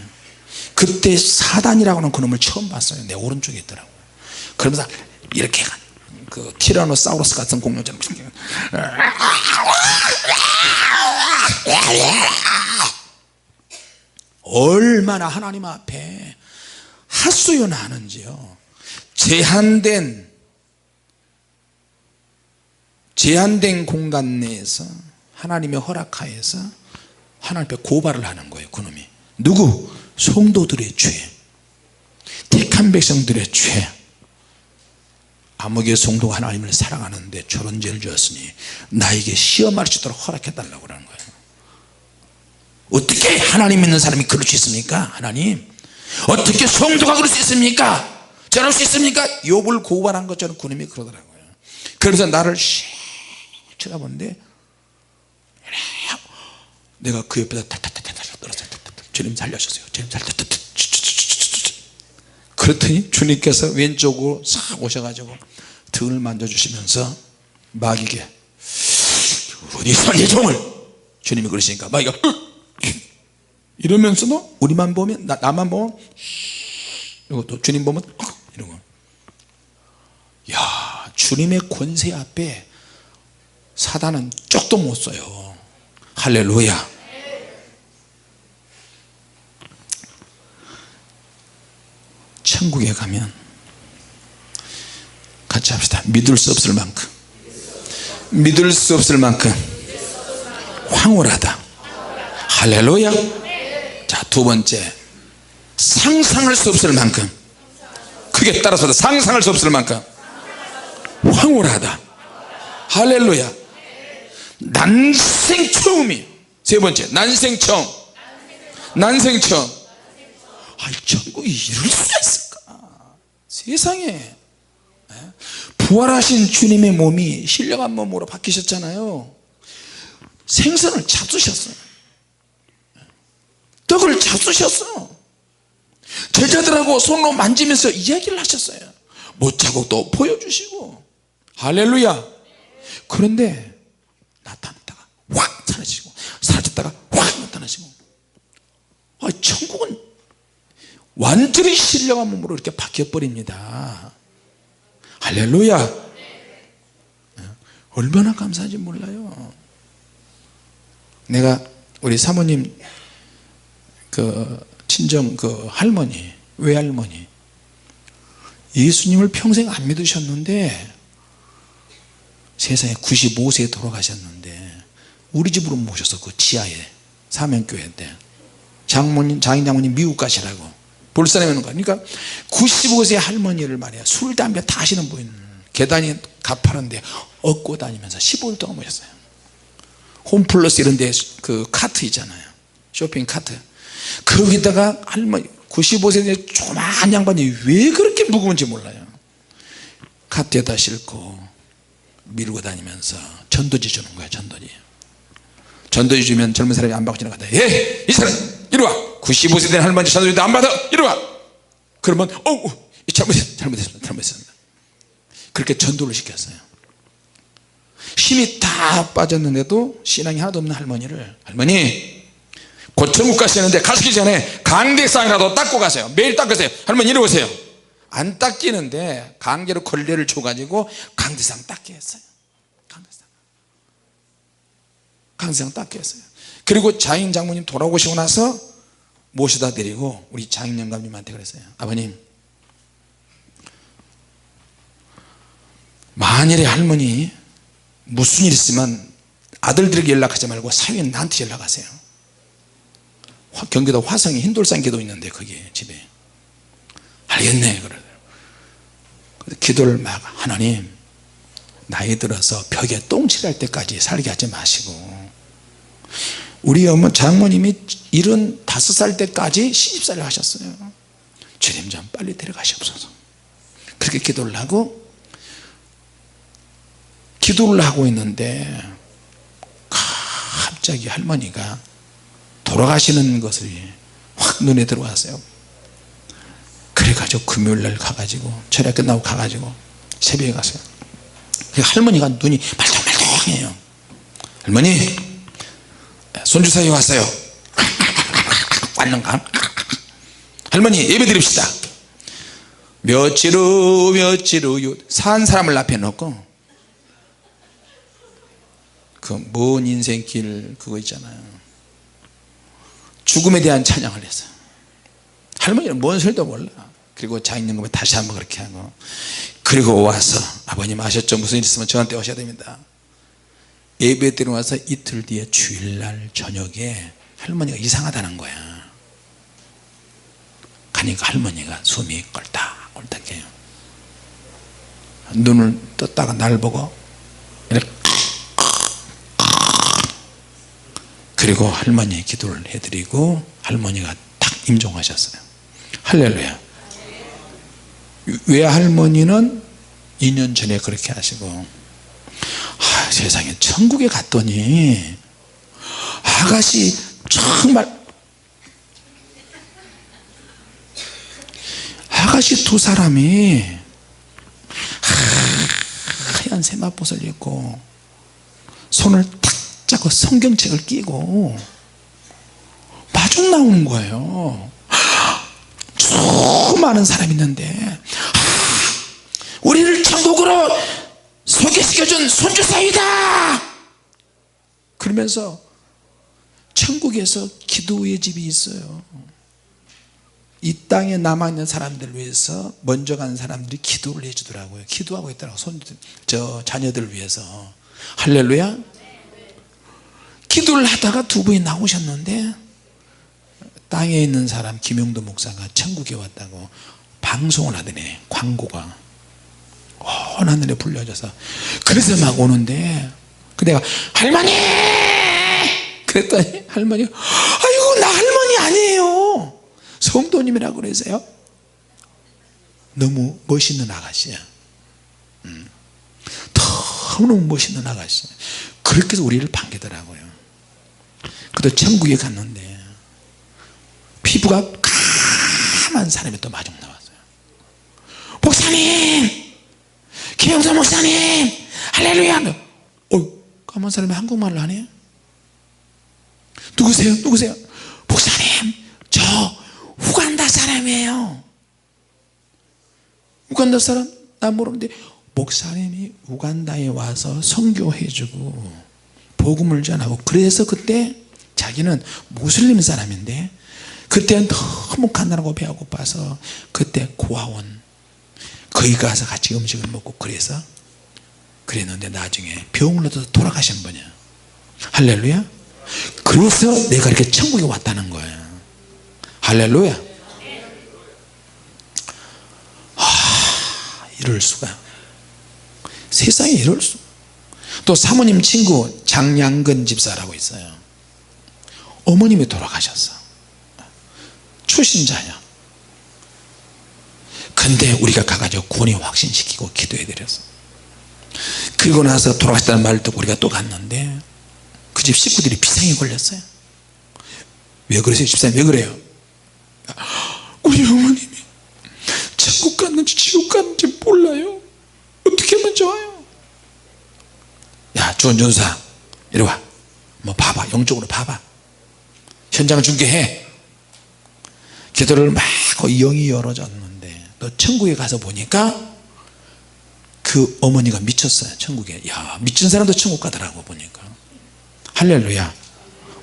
그때 사단이라고 하는 그놈을 처음 봤어요. 내 오른쪽에 있더라고요. 그러면서 이렇게 그 티라노사우루스 같은 공룡처럼 얼마나 하나님 앞에 핫소연을 하는지요. 제한된 공간 내에서 하나님의 허락하에서 하나님 앞에 고발을 하는 거예요. 그놈이 누구? 성도들의 죄, 택한 백성들의 죄. 암흑의 성도가 하나님을 사랑하는데 저런 죄를 지었으니 나에게 시험할 수 있도록 허락해달라고 하는 거예요. 어떻게 하나님 믿는 사람이 그럴 수 있습니까? 하나님, 어떻게 성도가 그럴 수 있습니까? 저럴 수 있습니까? 욥을 고발한 것처럼 그놈이 그러더라고요. 그래서 나를 쳐다보는데 내가 그 옆에다 탈탈탈탈 떨어져, 주님 살려주세요, 주님 살려주세요. 그랬더니 주님께서 왼쪽으로 싹 오셔가지고 등을 만져주시면서 마귀에게 어디서 내 종을, 주님이 그러시니까 마귀가 이러면서도 우리만 보면, 나만 보면 이것도, 주님 보면 이러고. 야, 주님의 권세 앞에 사단은 쪽도 못 써요. 할렐루야. 천국에 가면 같이 합시다. 믿을 수 없을 만큼, 믿을 수 없을 만큼 황홀하다. 할렐루야. 자, 두 번째, 상상할 수 없을 만큼, 크게 따라서 상상할 수 없을 만큼 황홀하다. 할렐루야. 난생 처음이. 세 번째, 난생 처음. 난생 처음. 아이, 천국이 이럴 수가 있을까? 세상에. 부활하신 주님의 몸이 신령한 몸으로 바뀌셨잖아요. 생선을 잡수셨어요. 떡을 잡수셨어. 제자들하고 손으로 만지면서 이야기를 하셨어요. 못자국도 보여주시고. 할렐루야. 그런데 나타났다가 확 사라지고, 사라졌다가 확 나타나시고. 천국은 완전히 신령한 몸으로 이렇게 바뀌어버립니다. 할렐루야. 얼마나 감사한지 몰라요. 내가 우리 사모님 친정 할머니, 외할머니, 예수님을 평생 안 믿으셨는데 세상에 95세에 돌아가셨는데 우리 집으로 모셔서 그 지하에 사명교회 때 장인 장모님 미국 가시라고 볼산에 오는 거야. 그러니까 95세 할머니를 말이야, 술 담배 다 하시는 분, 계단이 가파른데 얻고 다니면서 15일 동안 모셨어요. 홈플러스 이런 데 그 카트 있잖아요, 쇼핑 카트, 거기다가 할머니 95세 조그만 양반이 왜 그렇게 무거운지 몰라요. 카트에다 싣고 밀고 다니면서 전도지 주는 거야. 전도지 주면 젊은 사람이 안 받고 지나가다, 예, 이 사람 이리 와, 95세 된 할머니 전도지 안 받아, 이리 와. 그러면 잘못했습니다. 그렇게 전도를 시켰어요. 힘이 다 빠졌는데도 신앙이 하나도 없는 할머니를, 할머니 곧 천국 가시는데 가시기 전에 강대상이라도 닦고 가세요. 매일 닦으세요. 할머니 이리 오세요. 안 닦이는데 강제로 걸레를 줘가지고 강대상 닦게 했어요. 강대상 닦게 했어요. 그리고 장인 장모님 돌아오시고 나서 모셔다 드리고 우리 장인 영감님한테 그랬어요. 아버님, 만일에 할머니 무슨 일 있으면 아들들에게 연락하지 말고 사위는 나한테 연락하세요. 경기도 화성에 흰돌산 기도 있는데 거기 집에. 알겠네. 그러더라고요. 기도를 막, 하나님 나이 들어서 벽에 똥칠할 때까지 살게 하지 마시고, 우리 장모님이 75살 때까지 시집살이를 하셨어요. 주님 좀 빨리 데려가시옵소서. 그렇게 기도를 하고 있는데 갑자기 할머니가 돌아가시는 것을 확 눈에 들어왔어요. 그래가지고 금요일날 가가지고 철야 끝나고 가가지고 새벽에 갔어요. 할머니가 눈이 말똥말똥해요. 할머니, 손주 사위 왔어요. 왔는가? 할머니 예배 드립시다. 며칠 후 산 사람을 앞에 놓고 그 먼 인생길 그거 있잖아요, 죽음에 대한 찬양을 했어요. 할머니는 뭔 소리도 몰라. 그리고 장인영감이 다시 한번 그렇게 하고, 그리고 와서 아버님 아셨죠? 무슨 일 있으면 저한테 오셔야 됩니다. 예배 드리고 와서 이틀 뒤에 주일날 저녁에 할머니가 이상하다는 거야. 가니까 할머니가 숨이 꼴딱꼴딱해요. 눈을 떴다가 날 보고 이렇게, 그리고 할머니 기도를 해드리고 할머니가 딱 임종하셨어요. 할렐루야. 외할머니는 2년 전에 그렇게 하시고, 세상에 천국에 갔더니 아가씨 정말, 아가씨 두 사람이 하얀 세마포를 입고 손을 탁 잡고 성경책을 끼고 마중 나오는 거예요. 수많은 사람이 있는데 우리를 천국으로 소개시켜준 손주사위다 그러면서 천국에서 기도의 집이 있어요. 이 땅에 남아있는 사람들을 위해서 먼저 간 사람들이 기도를 해주더라고요. 기도하고 있더라고요. 자녀들을 위해서. 할렐루야. 기도를 하다가 두 분이 나오셨는데
땅에 있는 사람 김용도 목사가 천국에 왔다고 방송을 하더니 광고가 온 하늘에 불려져서 그래서 막 오는데 그 내가 할머니 그랬더니 할머니가 아이고 나 할머니 아니에요 성도님이라고 그러세요. 너무 멋있는 아가씨야. 너무너무 멋있는 아가씨야. 그렇게 해서 우리를 반기더라고요. 그래도 천국에 갔는데 피부가 까만 사람이 또 마중 나왔어요. 목사님 김영선 목사님 할렐루야. 까만 사람이 한국말을 하네. 누구세요? 누구세요? 목사님 저 우간다 사람이에요. 우간다 사람? 난 모르는데 목사님이 우간다에 와서 선교해주고 복음을 전하고 그래서 그때 자기는 무슬림 사람인데 그때 너무 가난하고 배가 고파서 그때 고아원 거기 가서 같이 음식을 먹고 그랬는데 나중에 병으로 돌아가신 분이야. 할렐루야. 그래서 내가 이렇게 천국에 왔다는 거야. 할렐루야. 이럴 수가. 세상에 이럴 수. 또 사모님 친구 장양근 집사라고 있어요. 어머님이 돌아가셨어. 초신자야. 근데 우리가 가가지고 구원이 확신시키고 기도해드렸어. 그리고 나서 돌아가셨다는 말을 듣고 우리가 또 갔는데 그 집 식구들이 비상이 걸렸어요. 왜 그러세요 집사님? 왜 그래요? 우리 어머님이 천국 갔는지 지옥 갔는지 몰라요. 어떻게 하면 좋아요? 야 주원전사 이리 와. 뭐 봐봐. 영적으로 봐봐. 현장 중계해. 기도를 막 하고 영이 열어졌는데 너 천국에 가서 보니까 그 어머니가 미쳤어요. 천국에. 야 미친 사람도 천국 가더라고 보니까. 할렐루야.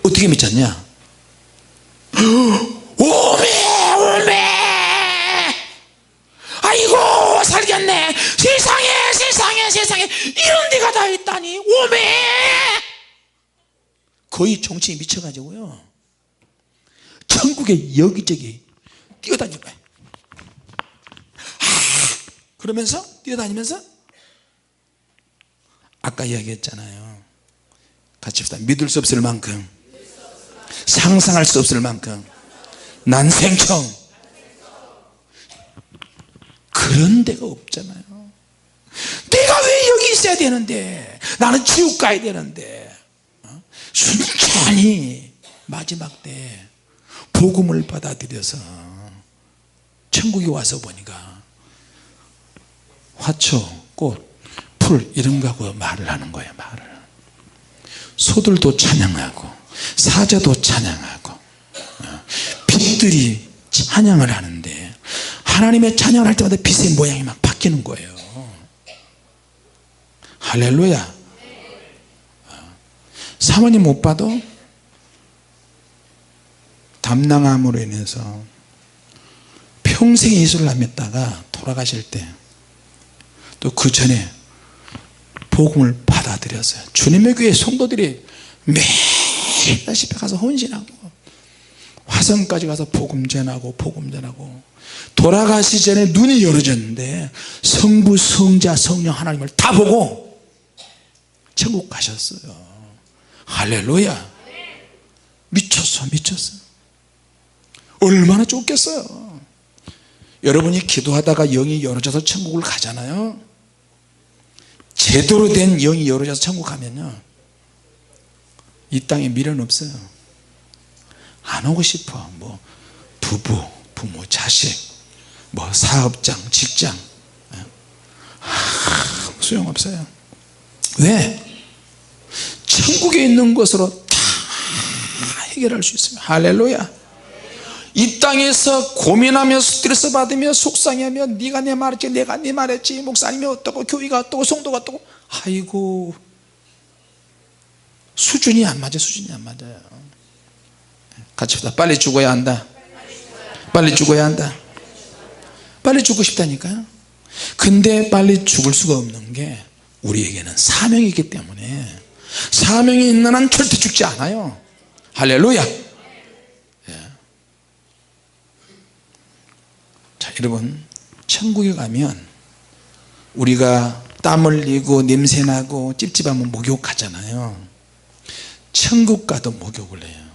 어떻게 미쳤냐? 오메 아이고 살겠네. 세상에 이런 데가 다 있다니. 오메 거의 정신이 미쳐가지고요 천국에 여기저기 뛰어다닐 거예요. 그러면서 뛰어다니면서 아까 이야기했잖아요. 같이 합시다. 믿을 수 없을 만큼 상상할 수 없을 만큼 난생처음 그런 데가 없잖아요. 내가 왜 여기 있어야 되는데 나는 지옥 가야 되는데 순전히 마지막 때 복음을 받아들여서 천국에 와서 보니까 화초, 꽃, 풀 이런 거하고 말을 하는 거예요. 말을 소들도 찬양하고 사자도 찬양하고 빛들이 찬양을 하는데 하나님의 찬양을 할 때마다 빛의 모양이 막 바뀌는 거예요. 할렐루야. 사모님 못 봐도 담낭암으로 인해서 평생 예수를 안 믿다가 돌아가실 때 또 그 전에 복음을 받아들였어요. 주님의 교회 성도들이 매일 집에 가서 헌신하고 화성까지 가서 복음 전하고 돌아가시 전에 눈이 열어졌는데 성부 성자 성령 하나님을 다 보고 천국 가셨어요. 할렐루야. 미쳤어. 얼마나 좋겠어요. 여러분이 기도하다가 영이 열어져서 천국을 가잖아요. 제대로 된 영이 열어져서 천국 가면요 이 땅에 미련 없어요. 안 오고 싶어. 뭐 부부, 부모, 자식, 뭐 사업장, 직장 소용없어요. 왜? 천국에 있는 것으로 다 해결할 수 있어요. 할렐루야. 이 땅에서 고민하며 스트레스 받으며 속상해하며 네가 내 말했지 내가 네 말했지 목사님이 어떻고 교회가 어떻고 성도가 어떻고 아이고 수준이 안 맞아요. 같이 합시다. 빨리 죽어야 한다. 빨리 죽어야 한다. 빨리 죽고 싶다니까요. 근데 빨리 죽을 수가 없는 게 우리에게는 사명이 있기 때문에 사명이 있는 한 절대 죽지 않아요. 할렐루야. 여러분 천국에 가면 우리가 땀 흘리고 냄새나고 찝찝하면 목욕하잖아요. 천국 가도 목욕을 해요.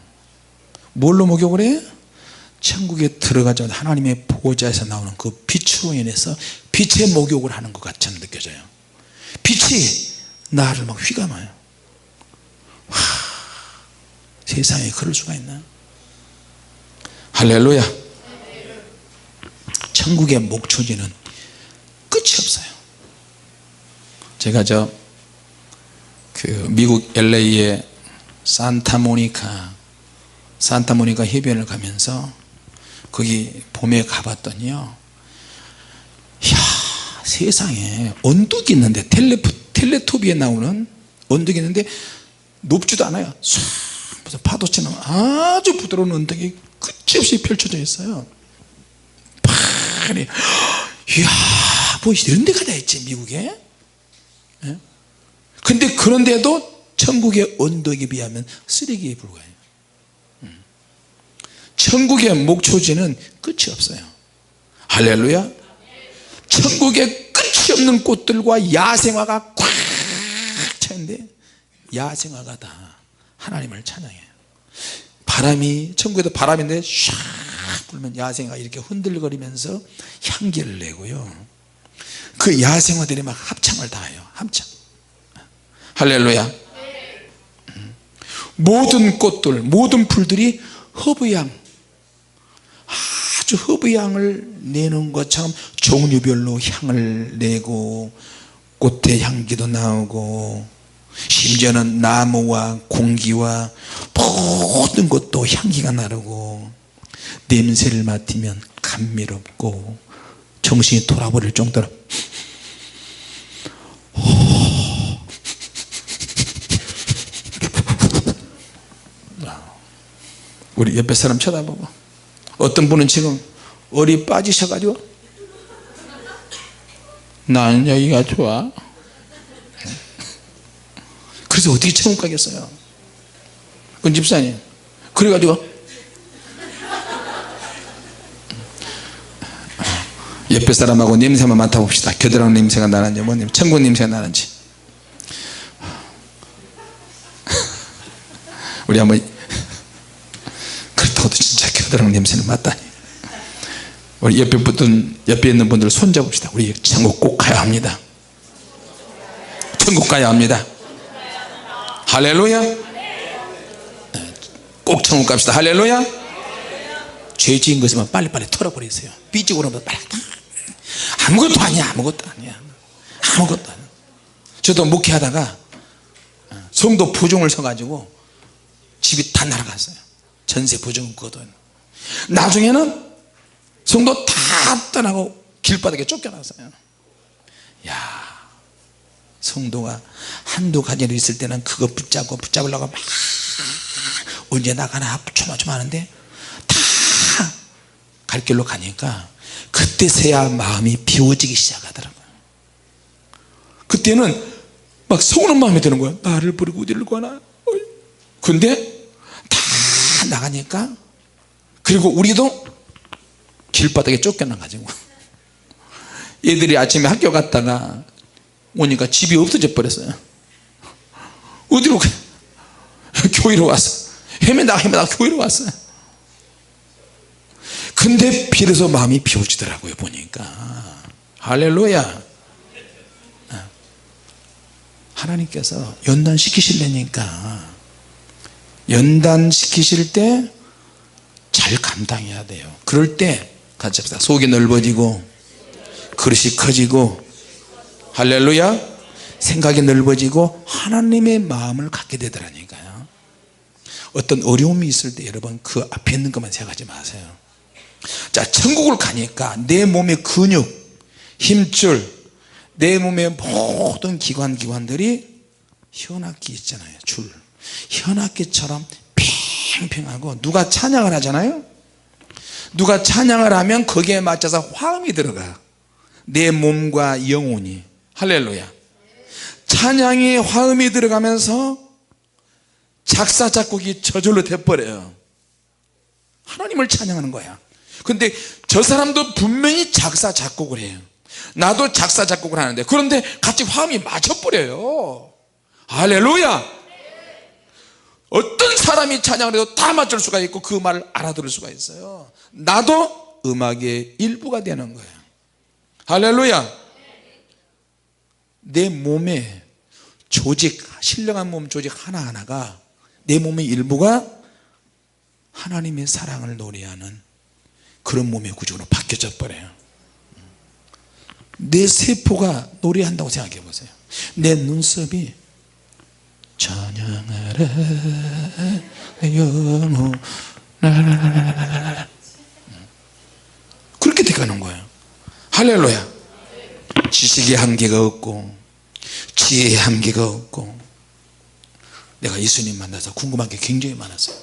뭘로 목욕을 해요? 천국에 들어가자마자 하나님의 보호자에서 나오는 그 빛으로 인해서 빛의 목욕을 하는 것 같이 느껴져요. 빛이 나를 막 휘감아요. 와, 세상에 그럴 수가 있나? 할렐루야. 천국의 목초지는 끝이 없어요. 제가 미국 LA에 산타모니카 해변을 가면서 거기 봄에 가봤더니요, 이야, 세상에 언덕이 있는데 텔레토비에 나오는 언덕이 있는데 높지도 않아요. 무슨 파도치는 아주 부드러운 언덕이 끝이 없이 펼쳐져 있어요. 파리. 이야, 뭐 이런 데가 다 있지 미국에. 예? 근데 그런데도 천국의 언덕에 비하면 쓰레기에 불과해요. 천국의 목초지는 끝이 없어요. 할렐루야. 천국에 끝이 없는 꽃들과 야생화가 꽉 차있는데 야생화가 다 하나님을 찬양해요. 바람이, 천국에도 바람인데 샥 불면 야생화가 이렇게 흔들거리면서 향기를 내고요, 그 야생화들이 막 합창을 다 해요. 합창. 할렐루야. 모든 꽃들, 모든 풀들이 허브향, 아주 허브향을 내는 것처럼 종류별로 향을 내고 꽃의 향기도 나오고, 심지어는 나무와 공기와 모든 것도 향기가 나르고, 냄새를 맡으면 감미롭고 정신이 돌아버릴 정도로 우리 옆에 사람 쳐다보고, 어떤 분은 지금 얼이 빠지셔가지고 나는 여기가 좋아. 그래서 어떻게 천국 가겠어요? 은 집사님. 그래가지고 옆에 사람하고 냄새만 맡아봅시다. 겨드랑이 냄새가 나는지 뭐님 천국 냄새가 나는지. 우리 한번, 그렇다고도 진짜 겨드랑이 냄새를 맡다니. 우리 옆에 있는 분들 손잡읍시다. 우리 천국 꼭 가야 합니다. 천국 가야 합니다. 할렐루야. 꼭 천국 갑시다. 할렐루야. 죄 지은 것이면 빨리빨리 털어버리세요. 삐지고 그러면 빨리. 아무것도 아니야. 아무것도 아니야. 아무것도 아니야. 저도 목회하다가 성도 부종을 서가지고 집이 다 날아갔어요. 전세 부종 거든. 나중에는 성도 다 떠나고 길바닥에 쫓겨났어요. 야, 성도가 한두 가지로 있을 때는 그거 붙잡으려고 막 언제 나가나 조마조마하는데 다 갈 길로 가니까 그때서야 마음이 비워지기 시작하더라고요. 그때는 막 서운한 마음이 드는 거야. 나를 버리고 어디를 가나. 근데 다 나가니까, 그리고 우리도 길바닥에 쫓겨나가지고 애들이 아침에 학교 갔다가 오니까 집이 없어져 버렸어요. 어디로 가? 교회로 왔어. 헤매다가 교회로 왔어요. 근데 비로소 마음이 비워지더라고요. 보니까. 할렐루야. 하나님께서 연단시키시려니까, 연단시키실 때 잘 감당해야 돼요. 그럴 때 같이 합시다. 속이 넓어지고 그릇이 커지고, 할렐루야, 생각이 넓어지고 하나님의 마음을 갖게 되더라니까요. 어떤 어려움이 있을 때 여러분 그 앞에 있는 것만 생각하지 마세요. 자, 천국을 가니까 내 몸의 근육, 힘줄, 내 몸의 모든 기관들이 현악기 있잖아요. 줄, 현악기처럼 팽팽하고, 누가 찬양을 하잖아요. 누가 찬양을 하면 거기에 맞춰서 화음이 들어가, 내 몸과 영혼이. 할렐루야. 찬양에 화음이 들어가면서 작사 작곡이 저절로 돼버려요. 하나님을 찬양하는 거야.
근데 저 사람도 분명히 작사 작곡을 해요. 나도 작사 작곡을 하는데 그런데 같이 화음이 맞춰버려요. 할렐루야. 어떤 사람이 찬양을 해도 다 맞출 수가 있고 그 말을 알아들을 수가 있어요. 나도 음악의 일부가 되는 거예요. 할렐루야. 내 몸에 조직, 신령한 몸 조직 하나하나가 내 몸의 일부가 하나님의 사랑을 노래하는 그런 몸의 구조로 바뀌어져 버려요. 내 세포가 노래한다고 생각해 보세요. 내 눈썹이 찬양하라 영혼아 그렇게 돼가는 거예요. 할렐루야. 지식의 한계가 없고 지혜의 한계가 없고. 내가 예수님 만나서 궁금한 게 굉장히 많았어요.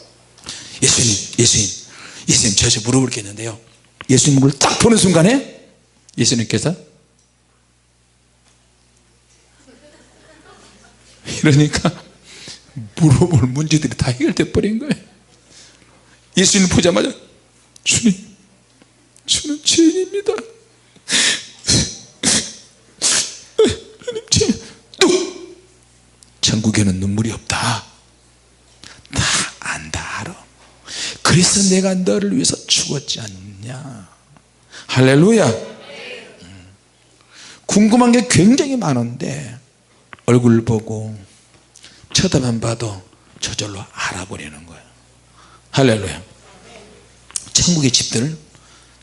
예수님 저한테 물어볼 게 있는데요. 예수님 물을 딱 보는 순간에 예수님께서 이러니까 물어볼 문제들이 다 해결돼 버린 거예요. 예수님 보자마자 주님 저는 죄인입니다. 하나님 죄인. 뚝 천국에는 눈물이 없다. 다 안다 알아. 그래서 내가 너를 위해서 죽었지 않냐. 할렐루야. 궁금한 게 굉장히 많은데 얼굴 보고 쳐다만 봐도 저절로 알아버리는 거예요. 할렐루야. 천국의 집들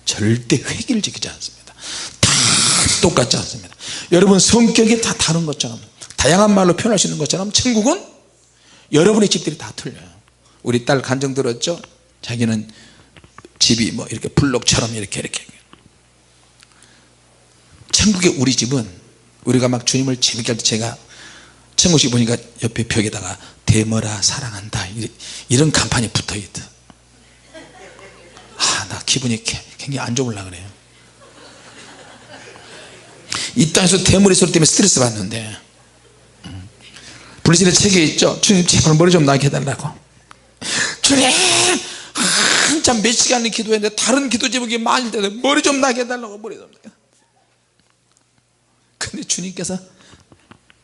절대 회기를 지키지 않습니다. 다 똑같지 않습니다. 여러분 성격이 다 다른 것처럼 다양한 말로 표현할 수 있는 것처럼 천국은 여러분의 집들이 다 틀려요. 우리 딸 간증 들었죠? 자기는 집이 뭐 이렇게 블록처럼 이렇게 천국의 우리 집은 우리가 막 주님을 재밌게 할 때 제가 천국식 보니까 옆에 벽에다가 대머라 사랑한다 이런 간판이 붙어있다. 나 기분이 굉장히 안 좋으려 그래요. 이 땅에서 대머리 소리 때문에 스트레스 받는데 블리즈의 책에 있죠. 주님 제발 머리 좀 나게 해달라고. 주님 한참 몇 시간을 기도했는데 다른 기도 제목이 많을 때도 머리 좀 나게 해달라고 머리 좀 나게. 근데 주님께서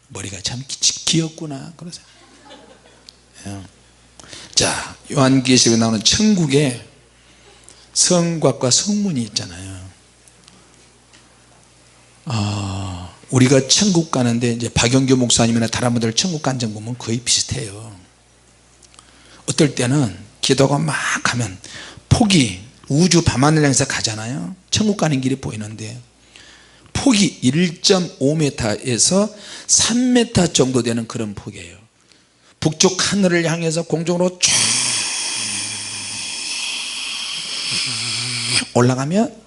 머리가 참 귀엽구나 그러세요. 자 요한계시록에 나오는 천국에 성곽과 성문이 있잖아요. 우리가 천국 가는데 이제 박영규 목사님이나 다른 분들 천국 간증 보면 거의 비슷해요. 어떨 때는 기도가 막 하면 폭이 우주 밤하늘 향해서 가잖아요. 천국 가는 길이 보이는데 폭이 1.5m에서 3m 정도 되는 그런 폭이에요. 북쪽 하늘을 향해서 공중으로 쭉 올라가면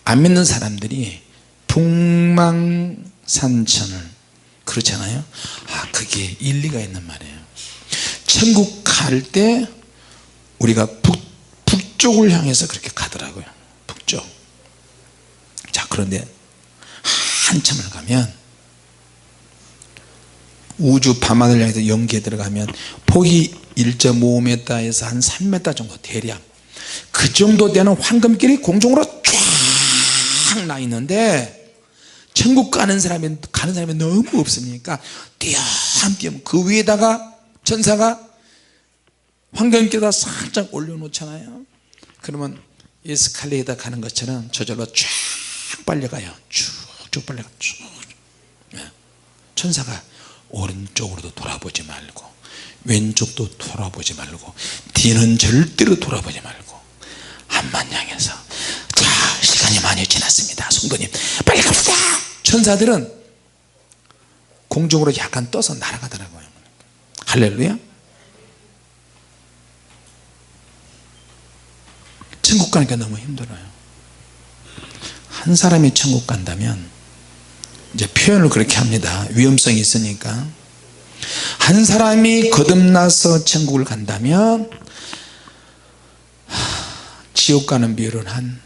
안 믿는 사람들이 북망산천을 그렇잖아요. 그게 일리가 있는 말이에요. 천국 갈 때 우리가 북쪽을 향해서 그렇게 가더라고요. 북쪽. 자 그런데 한참을 가면 우주 밤하늘 향해서 연기에 들어가면 폭이 1.5m에서 한 3m 정도 대략 그 정도 되는 황금길이 공중으로 쫙 나 있는데 천국 가는 사람이 너무 없으니까 띄엄띄엄 그 위에다가 천사가 황금길에다 살짝 올려놓잖아요. 그러면 에스칼레이터 가는 것처럼 저절로 쫙 빨려가요. 쭉쭉 빨려가 쭉. 천사가 오른쪽으로도 돌아보지 말고 왼쪽도 돌아보지 말고 뒤는 절대로 돌아보지 말고 한만 향해서 자 시간이 많이 지났습니다. 성도님 빨리 갑시다. 천사들은 공중으로 약간 떠서 날아가더라고요. 할렐루야. 천국 가니까 너무 힘들어요. 한 사람이 천국 간다면 이제 표현을 그렇게 합니다. 위험성이 있으니까 한 사람이 거듭나서 천국을 간다면 지옥 가는 비율은 한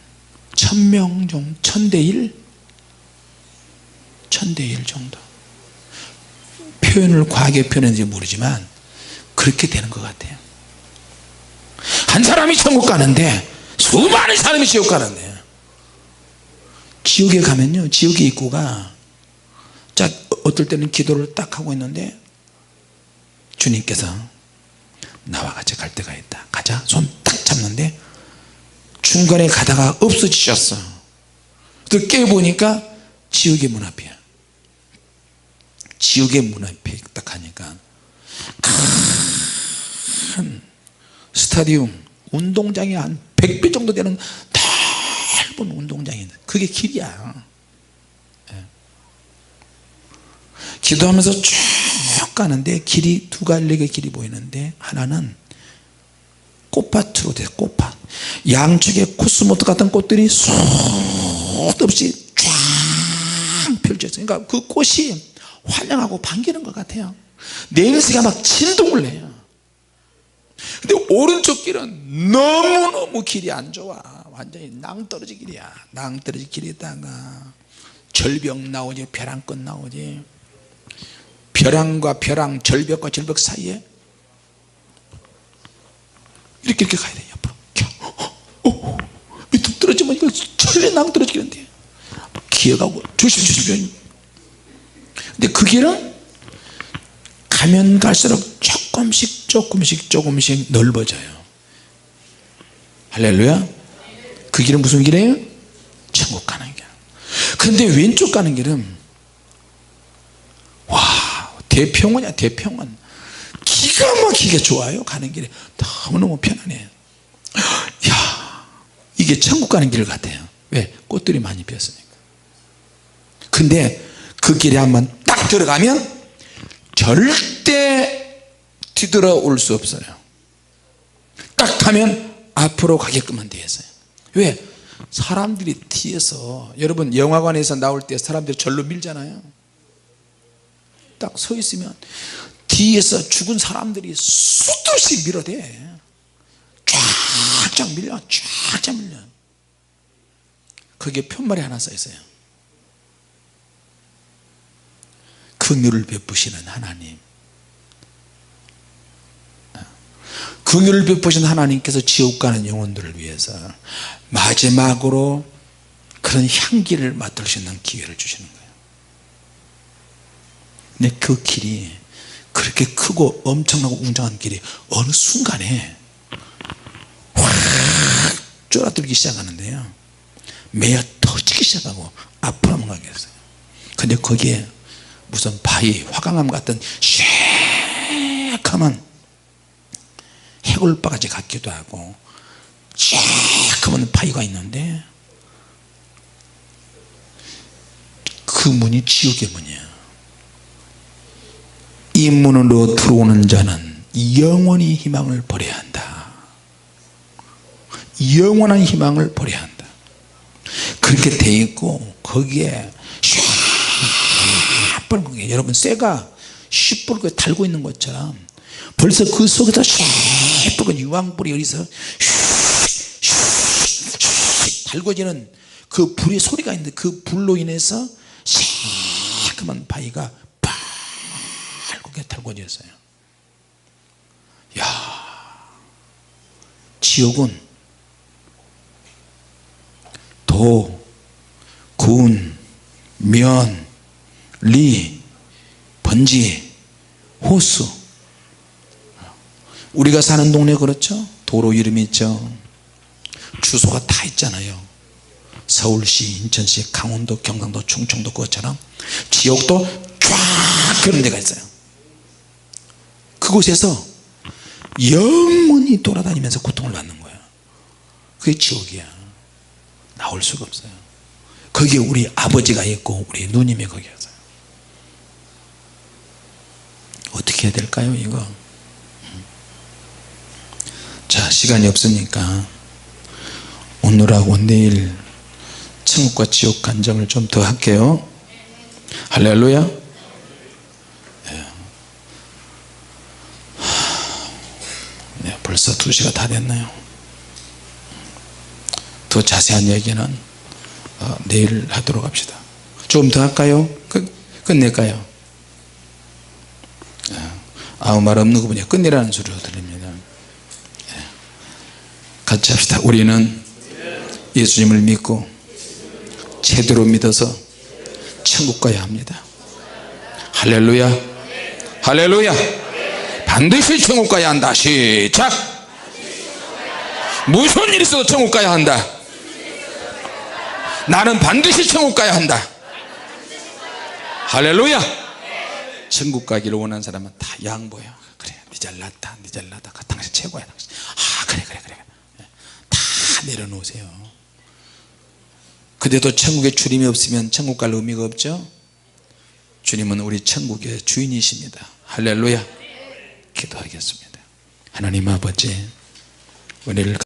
1000명 정도 1000대 1 정도. 표현을 과하게 표현했는지 모르지만 그렇게 되는 것 같아요. 한 사람이 천국 가는데
수많은 사람이 지옥 가는데, 지옥에 가면요 지옥의 입구가 자 어떨 때는 기도를 딱 하고 있는데 주님께서 나와 같이 갈 때가 있다, 가자, 손 딱 잡는데 중간에 가다가 없어지셨어. 또 깨보니까 지옥의 문 앞이야. 지옥의 문 앞에 딱 가니까 큰 스타디움 운동장이 한 100배 정도 되는 넓은 운동장이 있는, 그게 길이야. 기도하면서 쭉 가는데 길이 두 갈래의 길이 보이는데, 하나는 꽃밭으로 돼, 꽃밭. 양쪽에 코스모스 같은 꽃들이 수 없이 쫙 펼쳐져. 그러니까 그 꽃이 환영하고 반기는 것 같아요. 내 인생이 막 진동을 해요. 근데 오른쪽 길은 너무너무 길이 안 좋아. 완전히 낭떠러지 길이야. 낭떠러지 길에다가 절벽 나오지, 벼랑끝 나오지. 벼랑과 벼랑, 절벽과 절벽 사이에 이렇게 가야 돼. 옆으로 밑으로 떨어지면 이거 철에 낭떠러지겠는데 기어가고 조심. 근데 그 길은 가면 갈수록 조금씩 넓어져요. 할렐루야. 그 길은 무슨 길이에요? 천국 가는 길. 그런데 왼쪽 가는 길은 와, 대평원이야. 대평원. 기가 막히게 좋아요. 가는 길에 너무너무 편안해요. 야, 이게 천국 가는 길 같아요. 왜? 꽃들이 많이 피었으니까. 근데 그 길에 한번 딱 들어가면 절대 뒤돌아올 수 없어요. 딱 가면 앞으로 가게끔만 되어 있어요. 왜? 사람들이 뒤에서, 여러분 영화관에서 나올 때 사람들이 절로 밀잖아요. 딱 서 있으면 뒤에서 죽은 사람들이 쏟듯이 밀어대. 쫙쫙 밀려. 쫙쫙 밀려. 거기에 편말이 하나 써 있어요. 긍휼을 베푸시는 하나님. 긍휼을 베푸신 하나님께서 지옥 가는 영혼들을 위해서 마지막으로 그런 향기를 맡을 수 있는 기회를 주시는 거예요. 근데 그 길이 그렇게 크고 엄청나고 웅장한 길이 어느 순간에 확 쫄아들기 시작하는데요, 매어 터지기 시작하고 앞으로 넘어가겠어요. 근데 거기에 무슨 바위, 화강암 같은 새카만 해골바가지 같기도 하고 새카만 바위가 있는데, 그 문이 지옥의 문이야. 이 문으로 들어오는 자는 영원히 희망을 버려야 한다. 영원한 희망을 버려야 한다. 그렇게 돼 있고, 거기에 시뻘건 게, 여러분 쇠가 시뻘게 달고 있는 것처럼 벌써 그 속에서 시뻘건 유황불이 어디서 달궈지는 그 불의 소리가 있는데, 그 불로 인해서 시커먼 바위가 밝게 달궈졌어요. 야, 지옥은 도, 군, 면, 리, 번지, 호수. 우리가 사는 동네 그렇죠? 도로 이름이 있죠. 주소가 다 있잖아요. 서울시, 인천시, 강원도, 경상도, 충청도 그것처럼 지옥도 쫙 그런 데가 있어요. 그곳에서 영원히 돌아다니면서 고통을 받는 거예요. 그게 지옥이야. 나올 수가 없어요. 거기에 우리 아버지가 있고 우리 누님이 거기 있어요. 어떻게 해야 될까요 이거? 자, 시간이 없으니까 오늘하고 내일 천국과 지옥 간증을 좀 더 할게요. 할렐루야. 네, 벌써 2시가 다 됐나요? 더 자세한 얘기는 내일 하도록 합시다. 좀 더 할까요? 끝낼까요? 아무 말 없는 거 보니 끝내라는 소리로 들립니다. 같이 합시다. 우리는 예수님을 믿고 제대로 믿어서 천국 가야 합니다. 할렐루야, 할렐루야. 반드시 천국 가야 한다. 시작. 무슨 일이 있어도 천국 가야 한다. 나는 반드시 천국 가야 한다. 할렐루야. 천국 가기를 원하는 사람은 다 양보해요. 그래, 네 잘났다, 네 잘났다, 당신 최고야, 당신. 아, 그래, 다 내려놓으세요. 그래도 천국에 주님이 없으면 천국 갈 의미가 없죠. 주님은 우리 천국의 주인이십니다. 할렐루야. 기도하겠습니다. 하나님 아버지, 은혜를